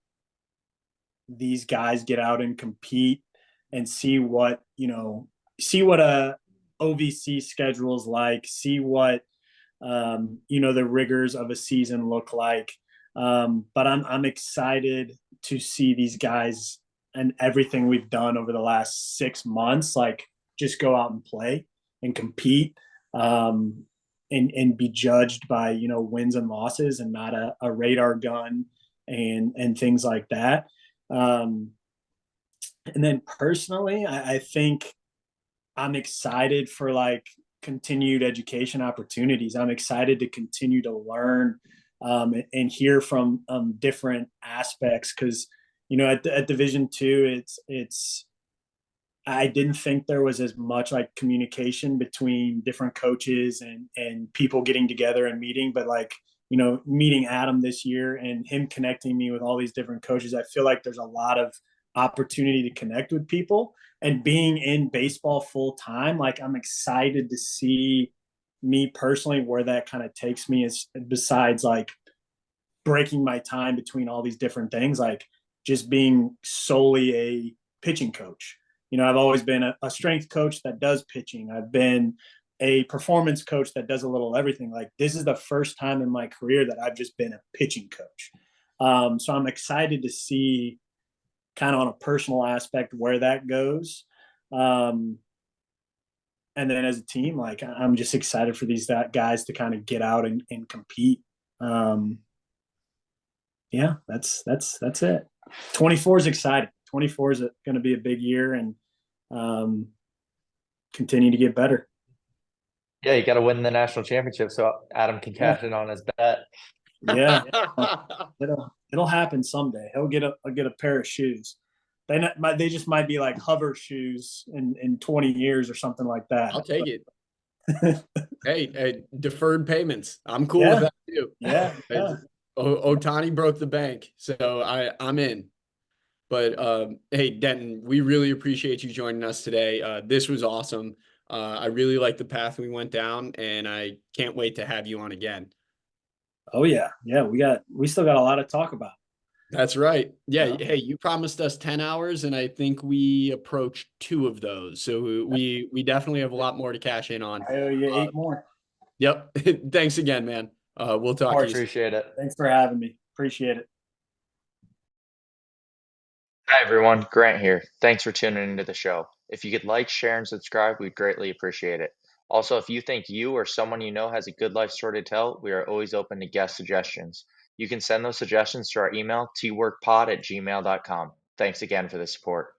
these guys get out and compete and see what a OVC schedule is like, see what the rigors of a season look like. But I'm excited to see these guys and everything we've done over the last 6 months, like just go out and play and compete, and be judged by, wins and losses and not a radar gun and things like that. And then personally, I think I'm excited for like continued education opportunities. I'm excited to continue to learn, and hear from different aspects because at Division II, it's I didn't think there was as much like communication between different coaches and people getting together and meeting, but like meeting Adam this year and him connecting me with all these different coaches, I feel like there's a lot of opportunity to connect with people and being in baseball full time, like I'm excited to see me personally where that kind of takes me, is besides like breaking my time between all these different things, like just being solely a pitching coach. I've always been a strength coach that does pitching. I've been a performance coach that does a little everything. Like this is the first time in my career that I've just been a pitching coach. So I'm excited to see kind of on a personal aspect where that goes. And then as a team, like I'm just excited for these guys to kind of get out and compete. Yeah, that's it. 24 is exciting. 24 is going to be a big year, and continue to get better. Yeah, you got to win the national championship so Adam can cash in on his bet. Yeah, it'll happen someday. He'll get a pair of shoes. They just might be like hover shoes in 20 years or something like that. I'll take it. Hey, deferred payments. I'm cool with that too. Yeah. Otani broke the bank, so I'm in. But hey, Denton, we really appreciate you joining us today. This was awesome. I really like the path we went down, and I can't wait to have you on again. Oh yeah. We still got a lot to talk about. That's right. Yeah. Hey, you promised us 10 hours, and I think we approached 2 of those. So we definitely have a lot more to cash in on. I owe you 8 more. Yep. Thanks again, man. We'll talk to you soon. Appreciate it. Thanks for having me. Appreciate it. Hi, everyone. Grant here. Thanks for tuning into the show. If you could like, share, and subscribe, we'd greatly appreciate it. Also, if you think you or someone you know has a good life story to tell, we are always open to guest suggestions. You can send those suggestions to our email, tworkpod@gmail.com. Thanks again for the support.